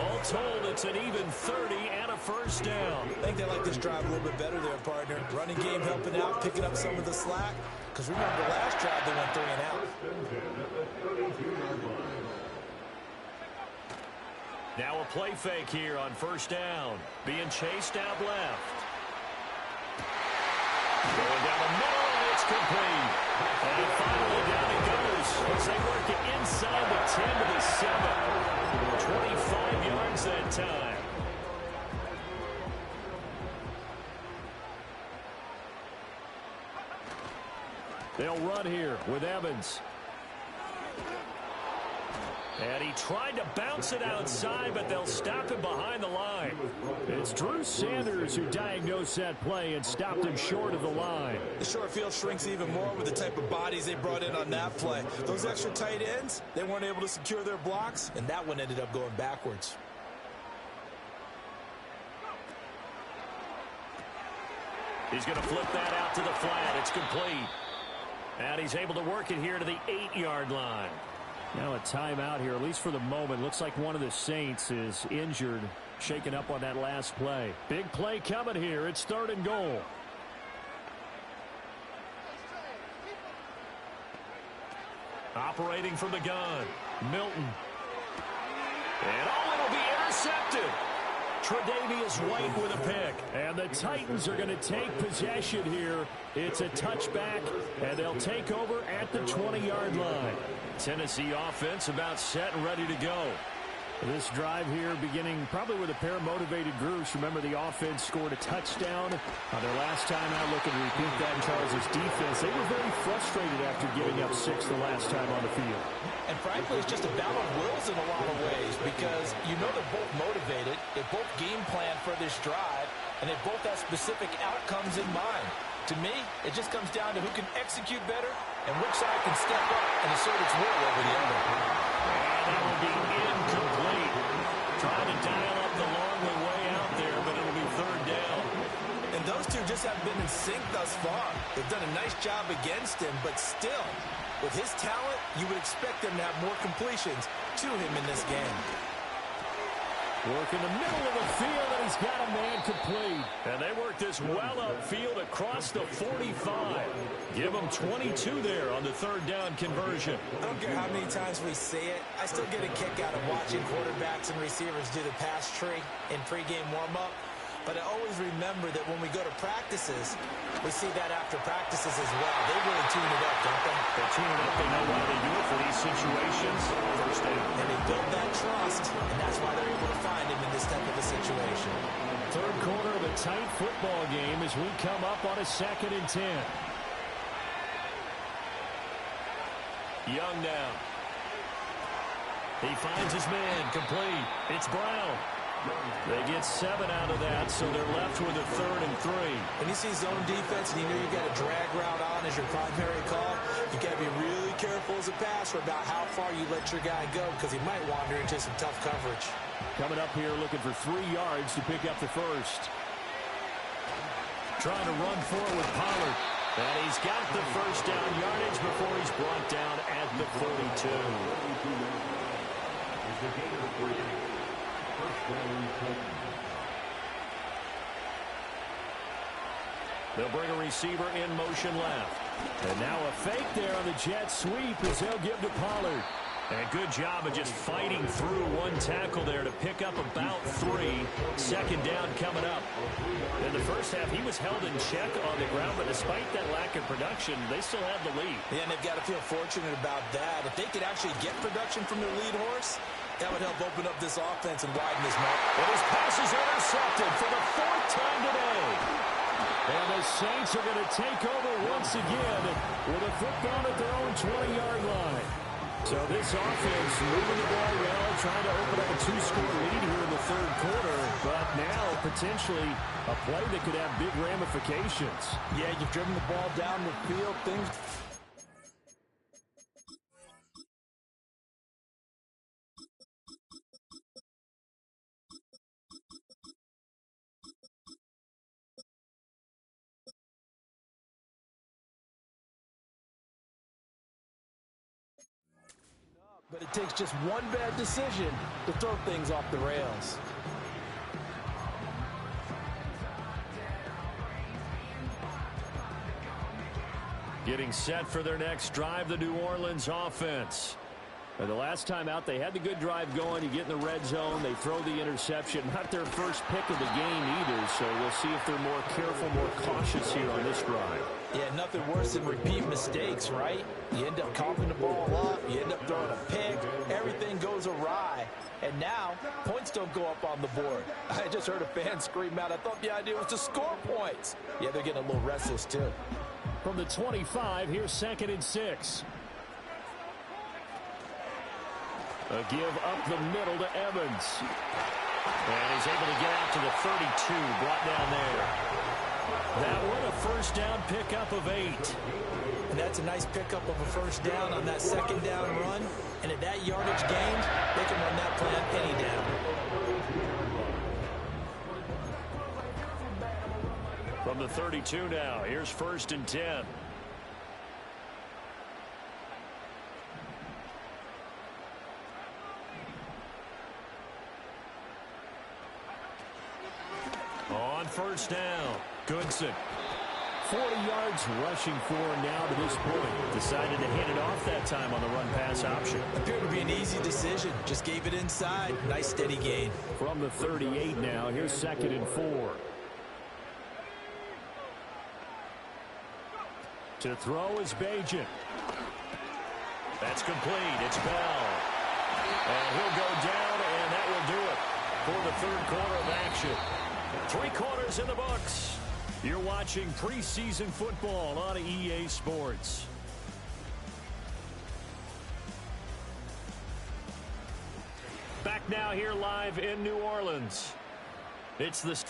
All told, it's an even 30 and a first down. I think they like this drive a little bit better there, partner. Running game helping out, picking up some of the slack. Because remember, the last drive they went 3 and out. Now a play fake here on first down. Being chased out left. Going down the middle, and it's complete. And finally down it goes as they work it inside the 10 to the 7. 25 yards that time. They'll run here with Evans. And he tried to bounce it outside, but they'll stop him behind the line. It's Drew Sanders who diagnosed that play and stopped him short of the line. The short field shrinks even more with the type of bodies they brought in on that play. Those extra tight ends, they weren't able to secure their blocks, and that one ended up going backwards. He's going to flip that out to the flat. It's complete. And he's able to work it here to the 8-yard line. Now a timeout here, at least for the moment. Looks like one of the Saints is injured, shaken up on that last play. Big play coming here. It's 3rd and goal. Operating from the gun, Milton. And it'll be intercepted. Tre'Davious White with a pick. And the Titans are going to take possession here. It's a touchback, and they'll take over at the 20-yard line. Tennessee offense about set and ready to go. This drive here beginning probably with a pair of motivated groups. Remember, the offense scored a touchdown on their last time out. Looking to repeat that in Charles's defense. They were very frustrated after giving up 6 the last time on the field. And frankly, it's just a battle of wills in a lot of ways, because you know they're both motivated. They both game plan for this drive, and they both have specific outcomes in mind. To me, it just comes down to who can execute better and which side can step up and assert its will over the other. And that will be incomplete. Trying to dial up the long way out there, but it'll be 3rd down. And those two just haven't been in sync thus far. They've done a nice job against him, but still, with his talent, you would expect them to have more completions to him in this game. Work in the middle of the field, and he's got a man complete. And they work this well upfield across the 45. Give them 22 there on the 3rd down conversion. I don't care how many times we see it. I still get a kick out of watching quarterbacks and receivers do the pass tree in pregame warm-up. But I always remember that when we go to practices, we see that after practices as well. They really tune it up, don't they? They tune it up. They know why they do it for these situations. First down. And they build that trust, and that's why they're able to find him in this type of a situation. 3rd quarter of a tight football game as we come up on a 2nd and 10. Young now. He finds his man, complete. It's Brown. They get 7 out of that, so they're left with a 3rd and 3. When you see zone defense and you know you got a drag route on as your primary call, you got to be really careful as a passer about how far you let your guy go because he might wander into some tough coverage. Coming up here looking for 3 yards to pick up the first. Trying to run forward with Pollard. And he's got the first down yardage before he's brought down at the 42. They'll bring a receiver in motion left. And now a fake there on the jet sweep as they'll give to Pollard. And good job of just fighting through one tackle there to pick up about 3. Second down coming up. In the first half, he was held in check on the ground, but despite that lack of production, they still have the lead. Yeah, and they've got to feel fortunate about that. If they could actually get production from their lead horse, that would help open up this offense and widen this mark. And his pass is intercepted for the 4th time today. And the Saints are going to take over once again with a football at their own 20-yard line. So this offense moving the ball well, trying to open up a 2-score lead here in the 3rd quarter, but now potentially a play that could have big ramifications. Yeah, you've driven the ball down the field. Things... But it takes just one bad decision to throw things off the rails. Getting set for their next drive, the New Orleans offense. And the last time out, they had the good drive going. You get in the red zone, they throw the interception. Not their first pick of the game either, so we'll see if they're more careful, more cautious here on this drive. Yeah, nothing worse than repeat mistakes, right? You end up coughing the ball up, you end up throwing a pick, everything goes awry. And now, points don't go up on the board. I just heard a fan scream out, I thought the idea was to score points. Yeah, they're getting a little restless too. From the 25, here's 2nd and 6. A give up the middle to Evans. And he's able to get out to the 32, brought down there. That one, a first down pickup of 8. And that's a nice pickup of a first down on that 2nd down run. And at that yardage gained, they can run that plan any down. From the 32 now, here's 1st and 10. On first down, Goodson. 40 yards rushing for now to this point. Decided to hand it off that time on the run-pass option. Appeared to be an easy decision. Just gave it inside. Nice steady gain. From the 38 now, here's 2nd and 4. To throw is Bajan. That's complete. It's Bell. And he'll go down, and that will do it for the 3rd quarter of action. 3 quarters in the books. You're watching preseason football on EA Sports. Back now here live in New Orleans. It's the...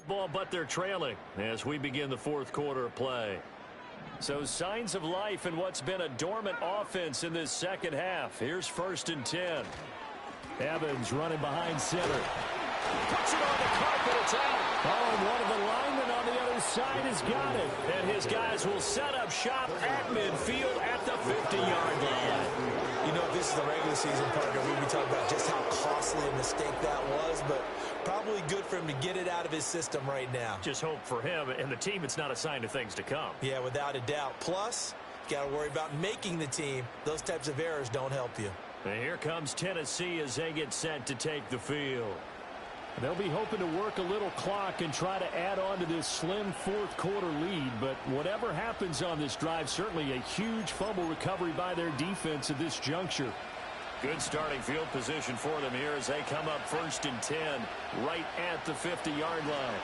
football, but they're trailing as we begin the fourth quarter of play. So signs of life in what's been a dormant offense in this second half. Here's 1st and 10. Evans running behind center. Puts it on the carpet. It's out. Oh, one of the linemen on the other side has got it. And his guys will set up shop at midfield at the 50-yard line. You know, if this is the regular season, partner, we'd be talking about just how costly a mistake that was, but probably good for him to get it out of his system right now. Just hope for him and the team it's not a sign of things to come. Yeah, without a doubt. Plus, you got to worry about making the team. Those types of errors don't help you. And here comes Tennessee as they get set to take the field. They'll be hoping to work a little clock and try to add on to this slim fourth quarter lead. But whatever happens on this drive, certainly a huge fumble recovery by their defense at this juncture. Good starting field position for them here as they come up 1st and 10 right at the 50-yard line.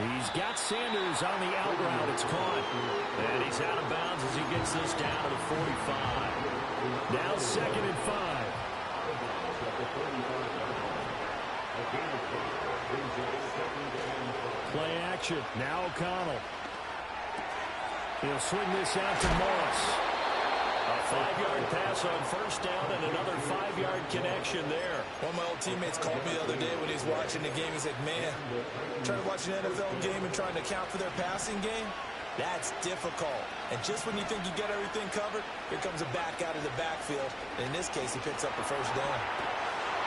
He's got Sanders on the out route. It's caught. And he's out of bounds as he gets this down to the 45. Now 2nd and 5. Play action. Now O'Connell. He'll swing this out to Morris. A 5-yard pass on 1st down and another 5-yard connection there. One of my old teammates called me the other day when he was watching the game. He said, man, trying to watch an NFL game and trying to account for their passing game, that's difficult. And just when you think you get everything covered, here comes a back out of the backfield. And in this case, he picks up the 1st down.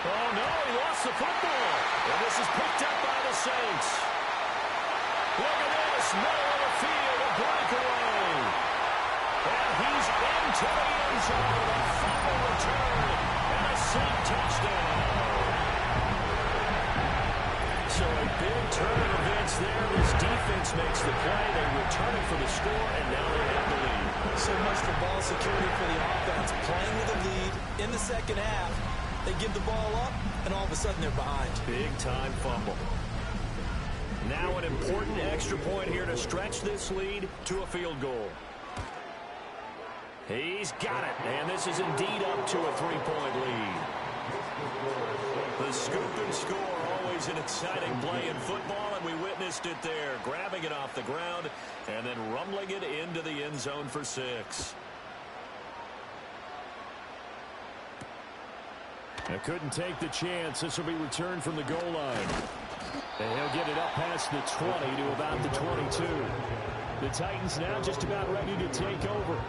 Oh, no, he lost the football. And this is picked up by the Saints. Look at this, middle of the field, a breakaway. And he's into the end zone, a fumble return, and a Saint touchdown. So a big turn of events there. This defense makes the play. They return it for the score, and now they have the lead. So much for ball security for the offense. Playing with a lead in the second half. They give the ball up, and all of a sudden they're behind. Big-time fumble. Now an important extra point here to stretch this lead to a field goal. He's got it, and this is indeed up to a 3-point lead. The scoop and score, always an exciting play in football, and we witnessed it there, grabbing it off the ground and then rumbling it into the end zone for 6. They couldn't take the chance. This will be returned from the goal line. And he'll get it up past the 20 to about the 22. The Titans now just about ready to take over.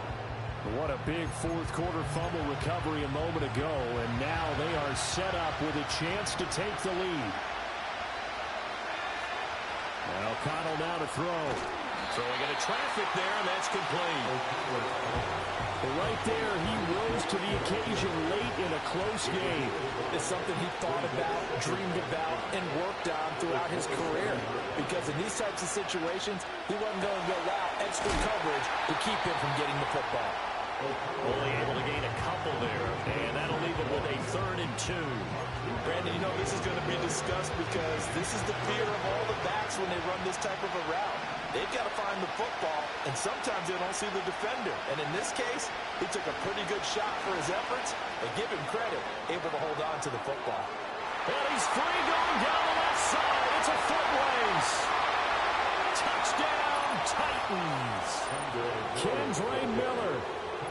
What a big fourth quarter fumble recovery a moment ago. And now they are set up with a chance to take the lead. Now O'Connell now to throw. Throwing into traffic there, and that's complete. Right there, he rose to the occasion late in a close game. It's something he thought about, dreamed about, and worked on throughout his career. Because in these types of situations, he wasn't going to allow extra coverage to keep him from getting the football. Only able to gain a couple there, and that'll leave it with a 3rd and 2. Brandon, you know this is going to be discussed because this is the fear of all the backs when they run this type of a route. They've got to find the football, and sometimes they don't see the defender. And in this case, he took a pretty good shot for his efforts, and give him credit, able to hold on to the football. And he's free going down the left side. It's a foot race. Touchdown, Titans. Kendra Miller.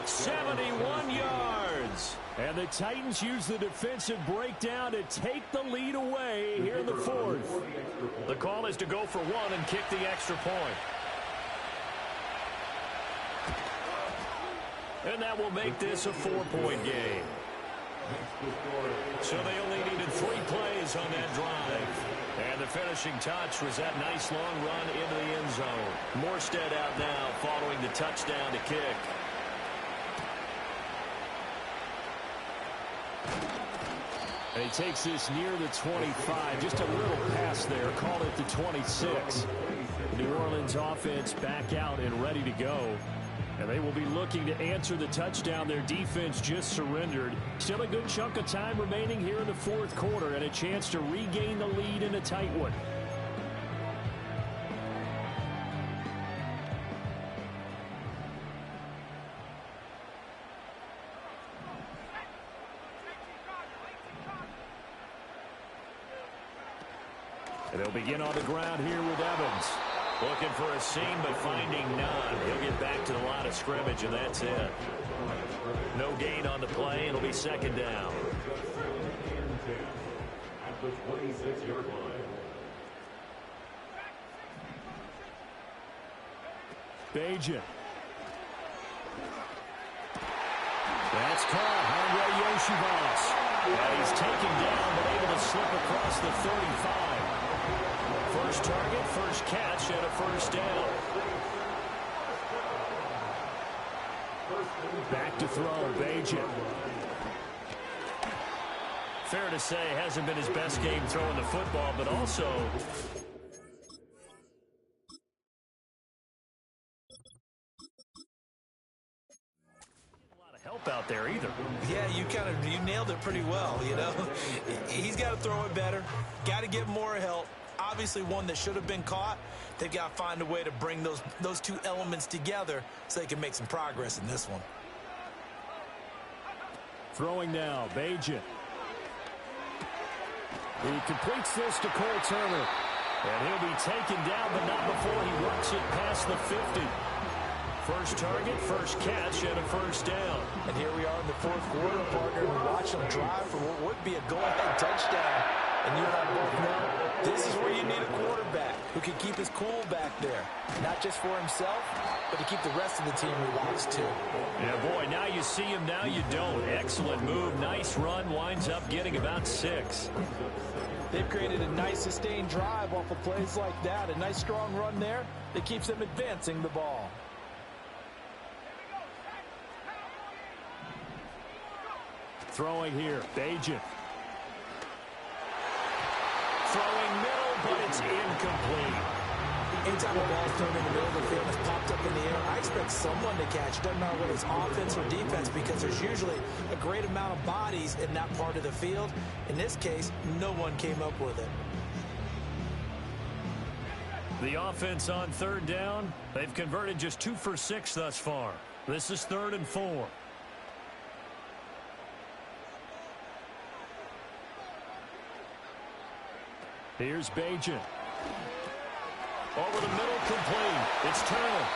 71 yards. And the Titans use the defensive breakdown to take the lead away here in the fourth. The call is to go for 1 and kick the extra point. And that will make this a 4-point game. So they only needed 3 plays on that drive. And the finishing touch was that nice long run into the end zone. Morstead out now following the touchdown to kick. And he takes this near the 25. Just a little pass there. Call it the 26. New Orleans offense back out and ready to go. And they will be looking to answer the touchdown their defense just surrendered. Still a good chunk of time remaining here in the fourth quarter and a chance to regain the lead in a tight one. And they'll begin on the ground here with Evans. Looking for a seam, but finding none. He'll get back to the line of scrimmage, and that's it. No gain on the play. It'll be second down. At the 26-yard line. Bajan. That's caught. Andre Yoshivas. And he's taken down, but able to slip across the 35. First target, first catch, and a first down. Back to throw, Bajan. Fair to say, hasn't been his best game throwing the football, but also a lot of help out there either. Yeah, you nailed it pretty well, you know. He's got to throw it better, got to get more help. Obviously one that should have been caught. They've got to find a way to bring those two elements together so they can make some progress in this one. Throwing now, Bajan. He completes this to Cole Turner. And he'll be taken down, but not before he works it past the 50. First target, first catch, and a first down. And here we are in the fourth quarter, partner. We watch them drive for what would be a go-ahead touchdown. And you and I both know this is where you need a quarterback who can keep his cool back there. Not just for himself, but to keep the rest of the team relaxed too. Yeah, boy, now you see him, now you don't. Excellent move, nice run, winds up getting about 6. They've created a nice sustained drive off of plays like that. A nice strong run there that keeps them advancing the ball. Throwing here, Bajan. Throwing middle, but it's incomplete. Anytime a ball's thrown in the middle of the field and is popped up in the air, I expect someone to catch. Doesn't matter whether it's offense or defense, because there's usually a great amount of bodies in that part of the field. In this case, no one came up with it. The offense on third down, they've converted just 2 for 6 thus far. This is 3rd and 4. Here's Bajan. Over the middle, complete. It's Turner.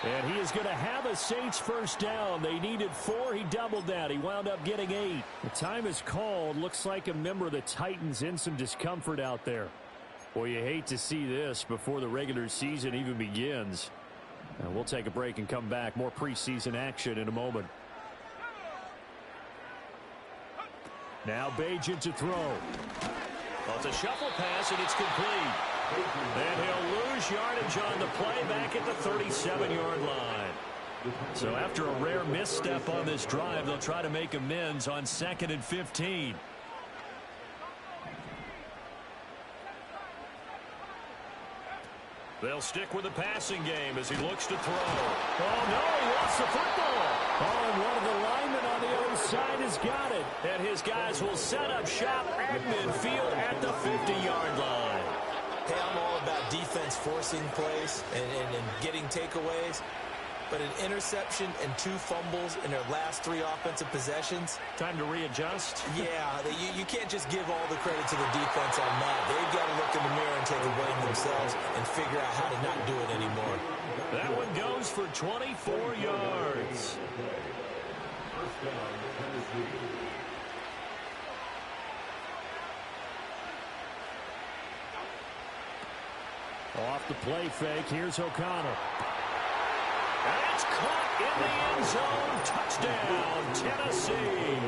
And he is going to have a Saints first down. They needed 4. He doubled that. He wound up getting 8. The time is called. Looks like a member of the Titans in some discomfort out there. Boy, you hate to see this before the regular season even begins. And we'll take a break and come back. More preseason action in a moment. Now Bajan to throw. Well, it's a shuffle pass, and it's complete. And he'll lose yardage on the play back at the 37-yard line. So after a rare misstep on this drive, they'll try to make amends on 2nd and 15. They'll stick with the passing game as he looks to throw. Oh, no, he lost the football. Oh, and one of the linemen on the other side has got it. And his guys will set up shop at midfield at the 50-yard line. Hey, I'm all about defense forcing plays and getting takeaways. But an interception and 2 fumbles in their last 3 offensive possessions. Time to readjust? Yeah, you can't just give all the credit to the defense on that. They've got to look in the mirror and take the blame themselves and figure out how to not do it anymore. That one goes for 24 yards. First down, Tennessee. Off the play fake, here's O'Connell. That's caught in the end zone. Touchdown, Tennessee.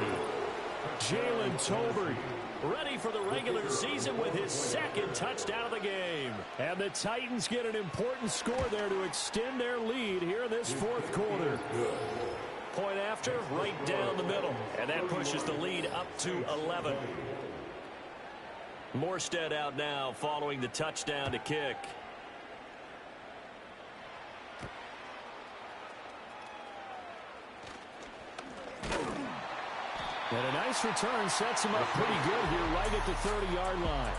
Jalen Tolbert ready for the regular season with his 2nd touchdown of the game. And the Titans get an important score there to extend their lead here in this 4th quarter. Point after, right down the middle. And that pushes the lead up to 11. Morstead out now following the touchdown to kick. And a nice return sets him up pretty good here right at the 30-yard line.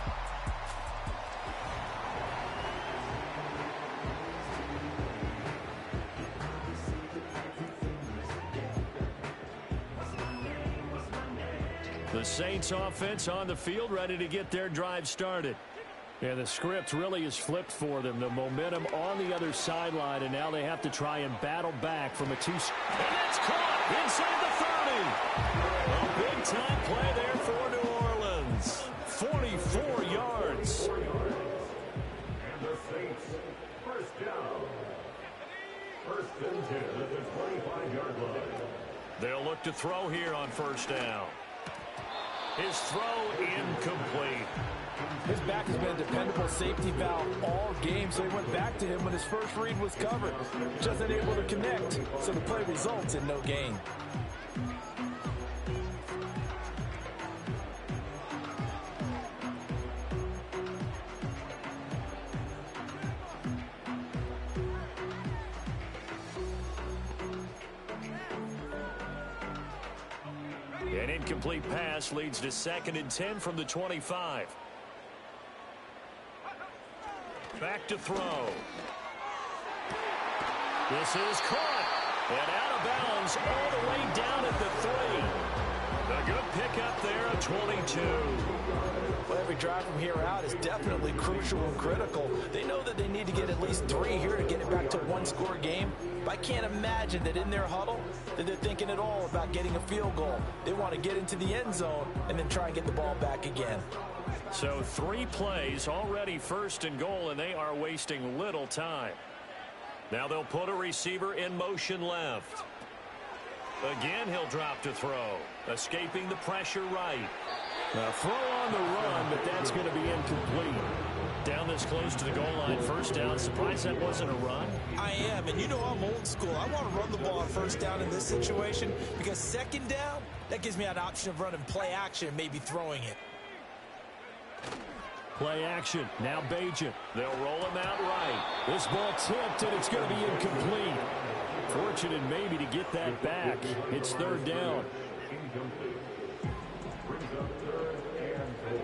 The Saints offense on the field ready to get their drive started. And the script really is flipped for them. The momentum on the other sideline, and now they have to try and battle back from a two. And that's caught inside the 30. A big-time play there for New Orleans. 44 yards. And the Saints, first down. First and 10 at the 25-yard line. They'll look to throw here on first down. His throw incomplete. His back has been a dependable safety valve all game, so he went back to him when his first read was covered. Just unable to connect, so the play results in no gain. An incomplete pass leads to 2nd and 10 from the 25. Back to throw. This is caught. And out of bounds all the way down at the 3. A good pickup there of 22. Well, every drive from here out is definitely crucial and critical. They know that they need to get at least 3 here to get it back to a one-score game. But I can't imagine that in their huddle that they're thinking at all about getting a field goal. They want to get into the end zone and then try and get the ball back again. So 3 plays already 1st and goal, and they are wasting little time. Now they'll put a receiver in motion left. Again, he'll drop to throw. Escaping the pressure right. A throw on the run, but that's going to be incomplete. Down this close to the goal line, first down. Surprised that wasn't a run. I am, and you know I'm old school. I want to run the ball on first down in this situation because 2nd down, that gives me an option of running play action and maybe throwing it. Play action. Now Bajan. They'll roll him out right. This ball tipped, and it's going to be incomplete. Fortunate maybe to get that back. It's 3rd down. Incomplete. Brings up 3rd and goal.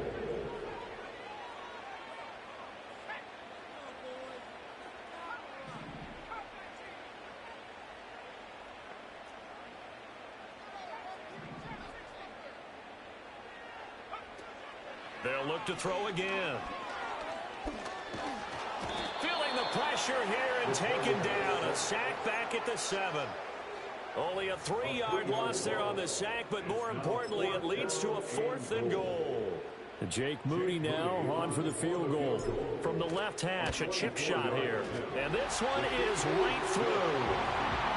They'll look to throw again. Feeling the pressure here and taken down. A sack back at the 7. Only a 3-yard loss there on the sack, but more importantly, it leads to a 4th and goal. Jake Moody now on for the field goal. From the left hash, a chip shot here. And this one is right through.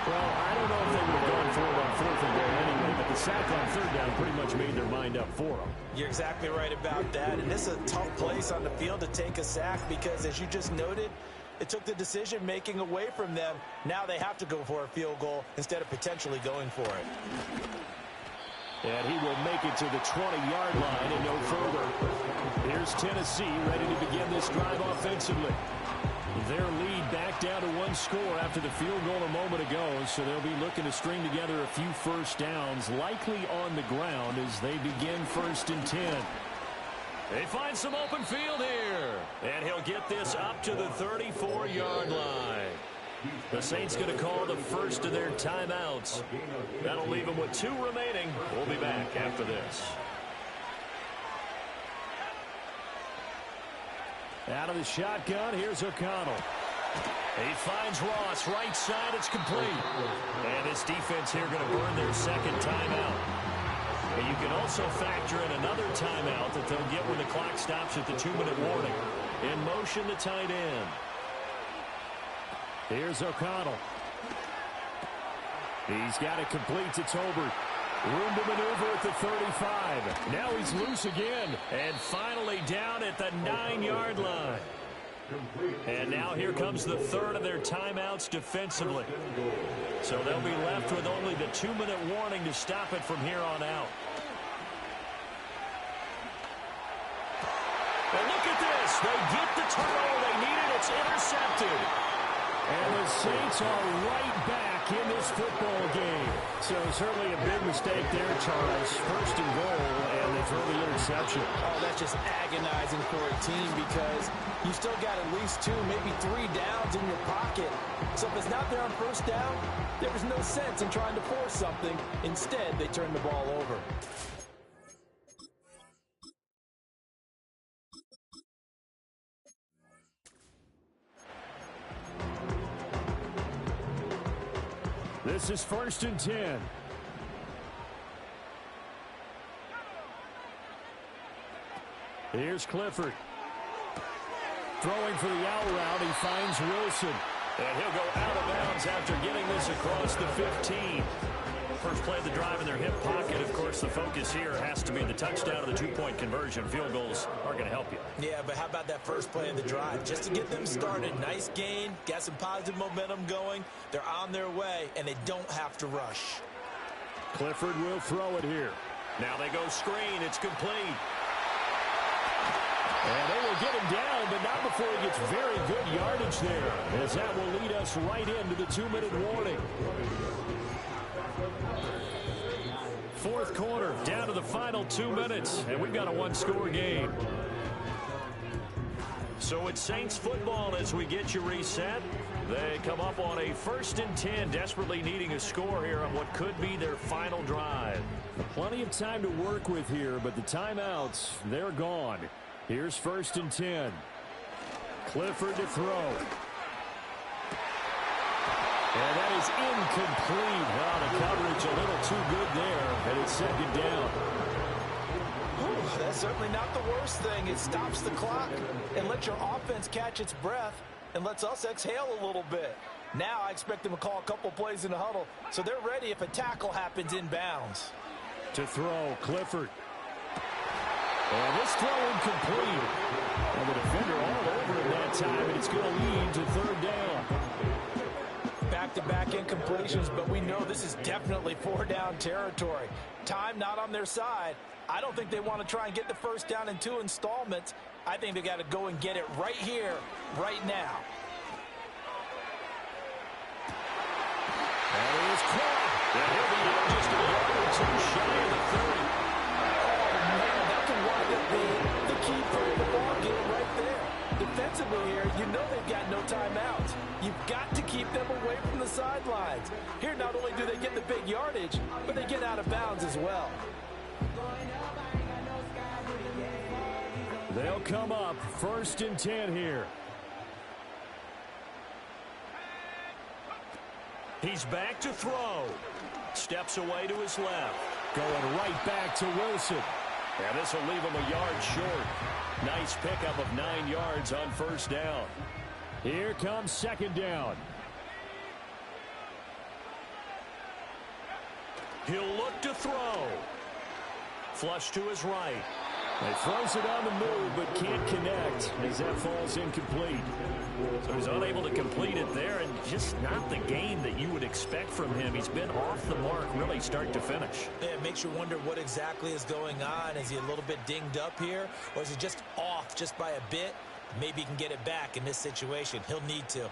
Well, I don't know if they would have gone for it on 4th and goal anyway, but the sack on 3rd down pretty much made their mind up for them. You're exactly right about that, and this is a tough place on the field to take a sack because, as you just noted, it took the decision-making away from them. Now they have to go for a field goal instead of potentially going for it. And he will make it to the 20-yard line and no further. Here's Tennessee ready to begin this drive offensively. Their lead back down to 1 score after the field goal a moment ago, so they'll be looking to string together a few first downs, likely on the ground as they begin 1st and 10. They find some open field here, and he'll get this up to the 34-yard line. The Saints going to call the first of their timeouts. That'll leave them with 2 remaining. We'll be back after this. Out of the shotgun, here's O'Connell. He finds Ross, right side, it's complete. And this defense here going to burn their 2nd timeout. And you can also factor in another timeout that they'll get when the clock stops at the 2-minute warning. In motion, the tight end. Here's O'Connell. He's got it complete to Tolbert. Room to maneuver at the 35. Now he's loose again. And finally down at the 9-yard line. And now here comes the 3rd of their timeouts defensively. So they'll be left with only the 2-minute warning to stop it from here on out. And look at this. They get the turnover they needed. It's intercepted. And the Saints are right back in this football game. So certainly a big mistake there, Charles. 1st and goal, and they throw the interception. Oh, that's just agonizing for a team because you still got at least 2, maybe 3 downs in your pocket. So if it's not there on 1st down, there was no sense in trying to force something. Instead, they turned the ball over. This is 1st and 10. Here's Clifford. Throwing for the out route, he finds Wilson. And he'll go out of bounds after getting this across the 15. First play of the drive in their hip pocket. Of course, the focus here has to be the touchdown of the two-point conversion. Field goals are going to help you. Yeah, but how about that first play of the drive? Just to get them started. Nice gain, got some positive momentum going. They're on their way, and they don't have to rush. Clifford will throw it here. Now they go screen. It's complete. And they will get him down, but not before he gets very good yardage there, as that will lead us right into the 2-minute warning. Fourth quarter, down to the final 2 minutes, and we've got a one-score game. So it's Saints football as we get you reset. They come up on a 1st and 10, desperately needing a score here on what could be their final drive. Plenty of time to work with here, but the timeouts, they're gone. Here's 1st and 10. Clifford to throw. And that is incomplete. Well, the coverage a little too good there, and it's 2nd down. Ooh, that's certainly not the worst thing. It stops the clock and lets your offense catch its breath and lets us exhale a little bit. Now I expect them to call a couple plays in the huddle, so they're ready if a tackle happens inbounds. To throw, Clifford. And this throw incomplete. And the defender all over it that time, and it's going to lead to 3rd down. Back-to-back incompletions, but we know this is definitely 4-down territory. Time not on their side. I don't think they want to try and get the first down in 2 installments. I think they got to go and get it right here, right now. And it is caught. And he'll be out just a yard or 2 shy of the 30. Oh, man, that can wind up being the key play of the ball game right there. Defensively here, you know they've got no timeouts. You've got to keep them away from the sidelines. Here, not only do they get the big yardage, but they get out of bounds as well. They'll come up 1st and 10 here. He's back to throw. Steps away to his left. Going right back to Wilson. And this will leave him a yard short. Nice pickup of 9 yards on 1st down. Here comes 2nd down. He'll look to throw. Flush to his right. He throws it on the move, but can't connect as that falls incomplete. So he's unable to complete it there, and just not the game that you would expect from him. He's been off the mark really start to finish. Yeah, it makes you wonder what exactly is going on. Is he a little bit dinged up here, or is he just off just by a bit? Maybe he can get it back in this situation. He'll need to.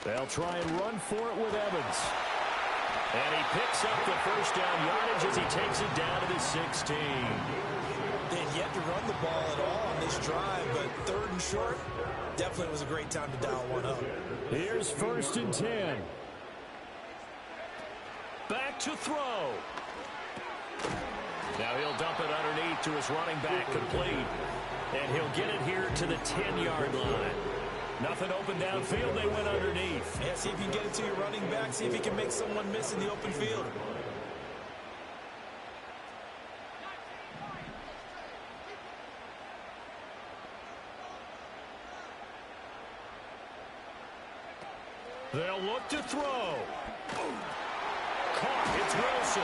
They'll try and run for it with Evans. And he picks up the first down yardage as he takes it down to the 16. They had yet to run the ball at all on this drive, but 3rd and short, definitely was a great time to dial one up. Here's 1st and 10. Back to throw. Now he'll dump it underneath to his running back complete. And he'll get it here to the 10-yard line. Nothing open downfield, they went underneath. Yeah, see if you can get it to your running back. See if you can make someone miss in the open field. They'll look to throw. Caught, it's Wilson.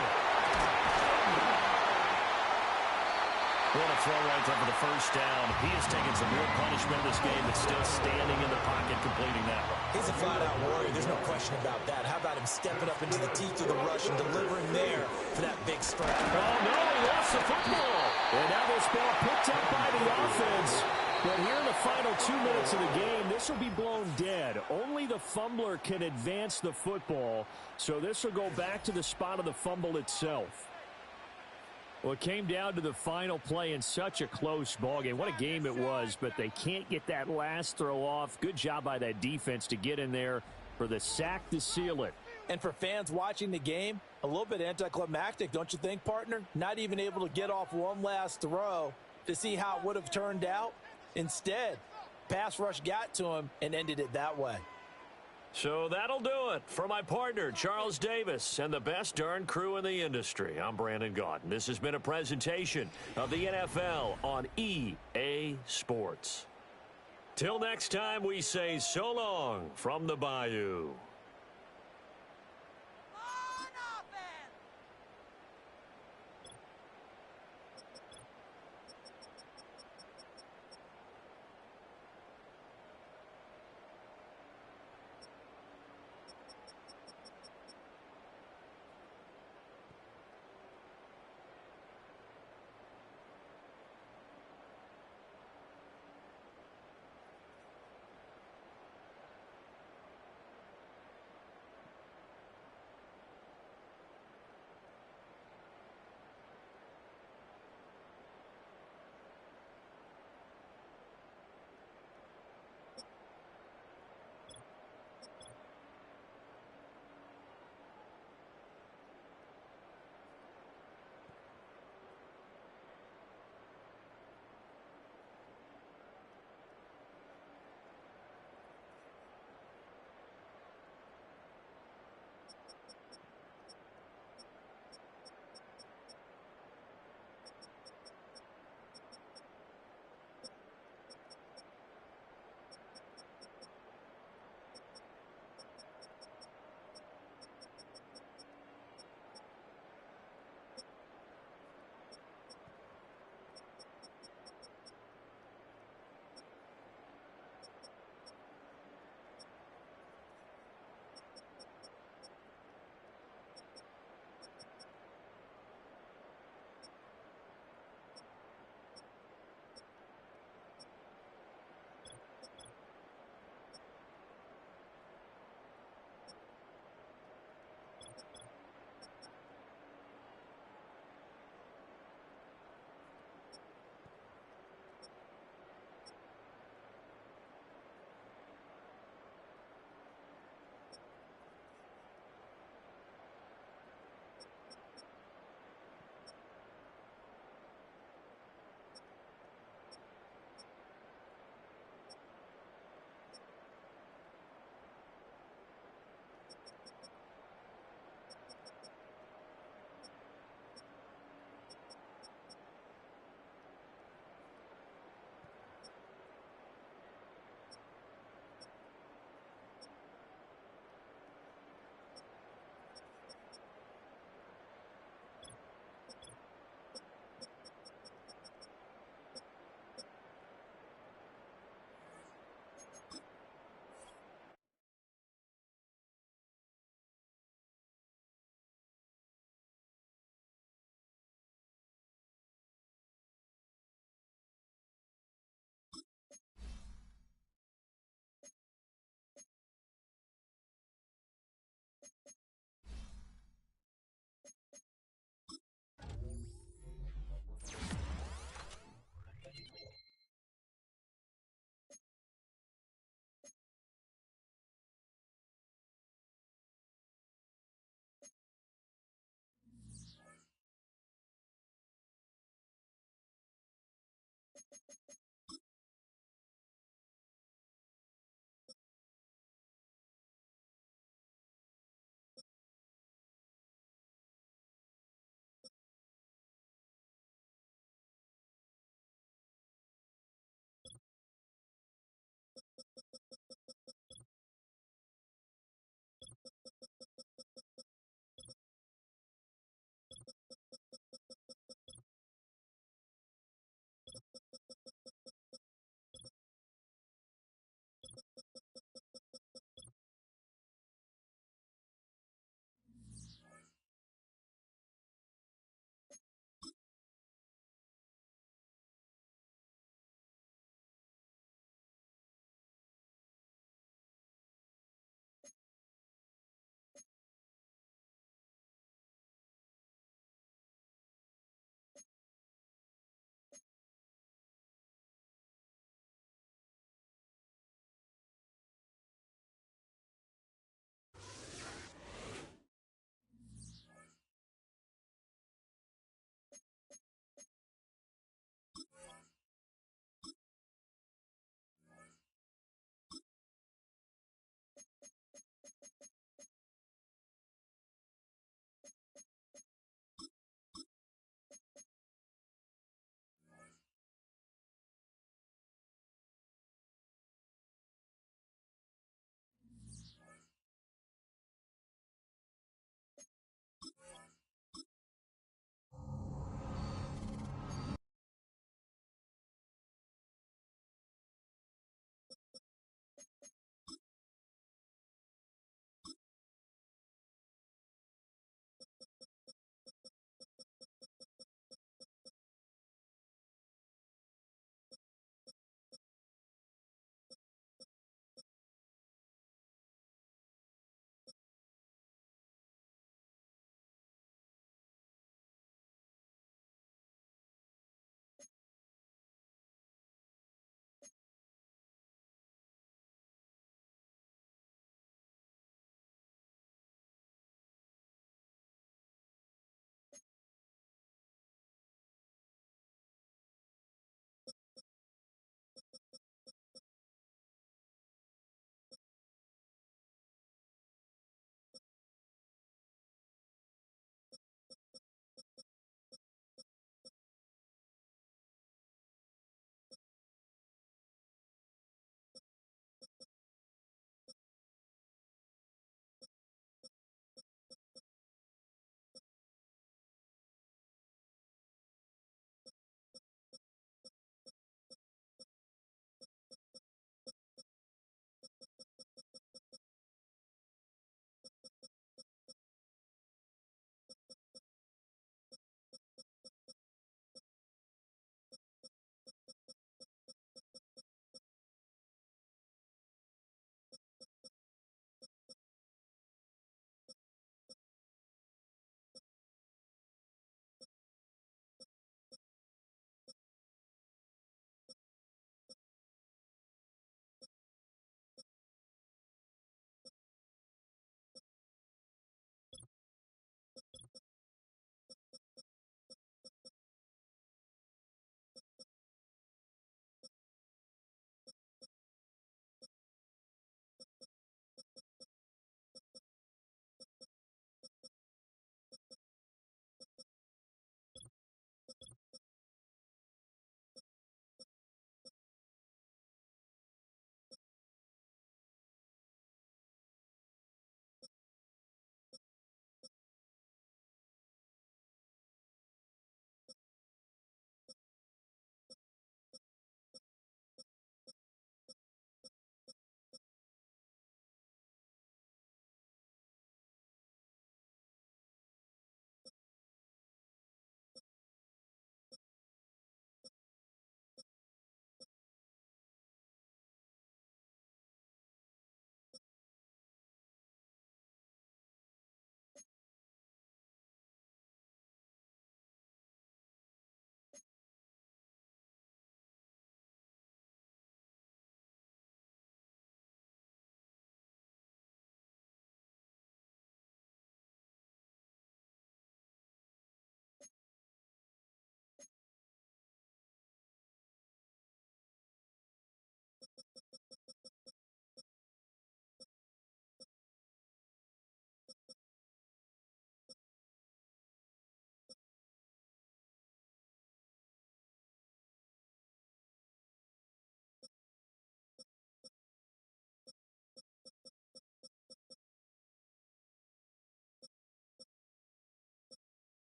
What a throw right there for the first down. He has taken some real punishment in this game, but still standing in the pocket, completing that one. He's a flat-out warrior. There's no question about that. How about him stepping up into the teeth of the rush and delivering there for that big strike? Oh, no, he lost the football. And now this ball picked up by the offense. But here in the final 2 minutes of the game, this will be blown dead. Only the fumbler can advance the football, so this will go back to the spot of the fumble itself. Well, it came down to the final play in such a close ballgame. What a game it was, but they can't get that last throw off. Good job by that defense to get in there for the sack to seal it. And for fans watching the game, a little bit anticlimactic, don't you think, partner? Not even able to get off one last throw to see how it would have turned out. Instead, pass rush got to him and ended it that way. So that'll do it for my partner, Charles Davis, and the best darn crew in the industry. I'm Brandon Gaudin. This has been a presentation of the NFL on EA Sports. Till next time, we say so long from the Bayou.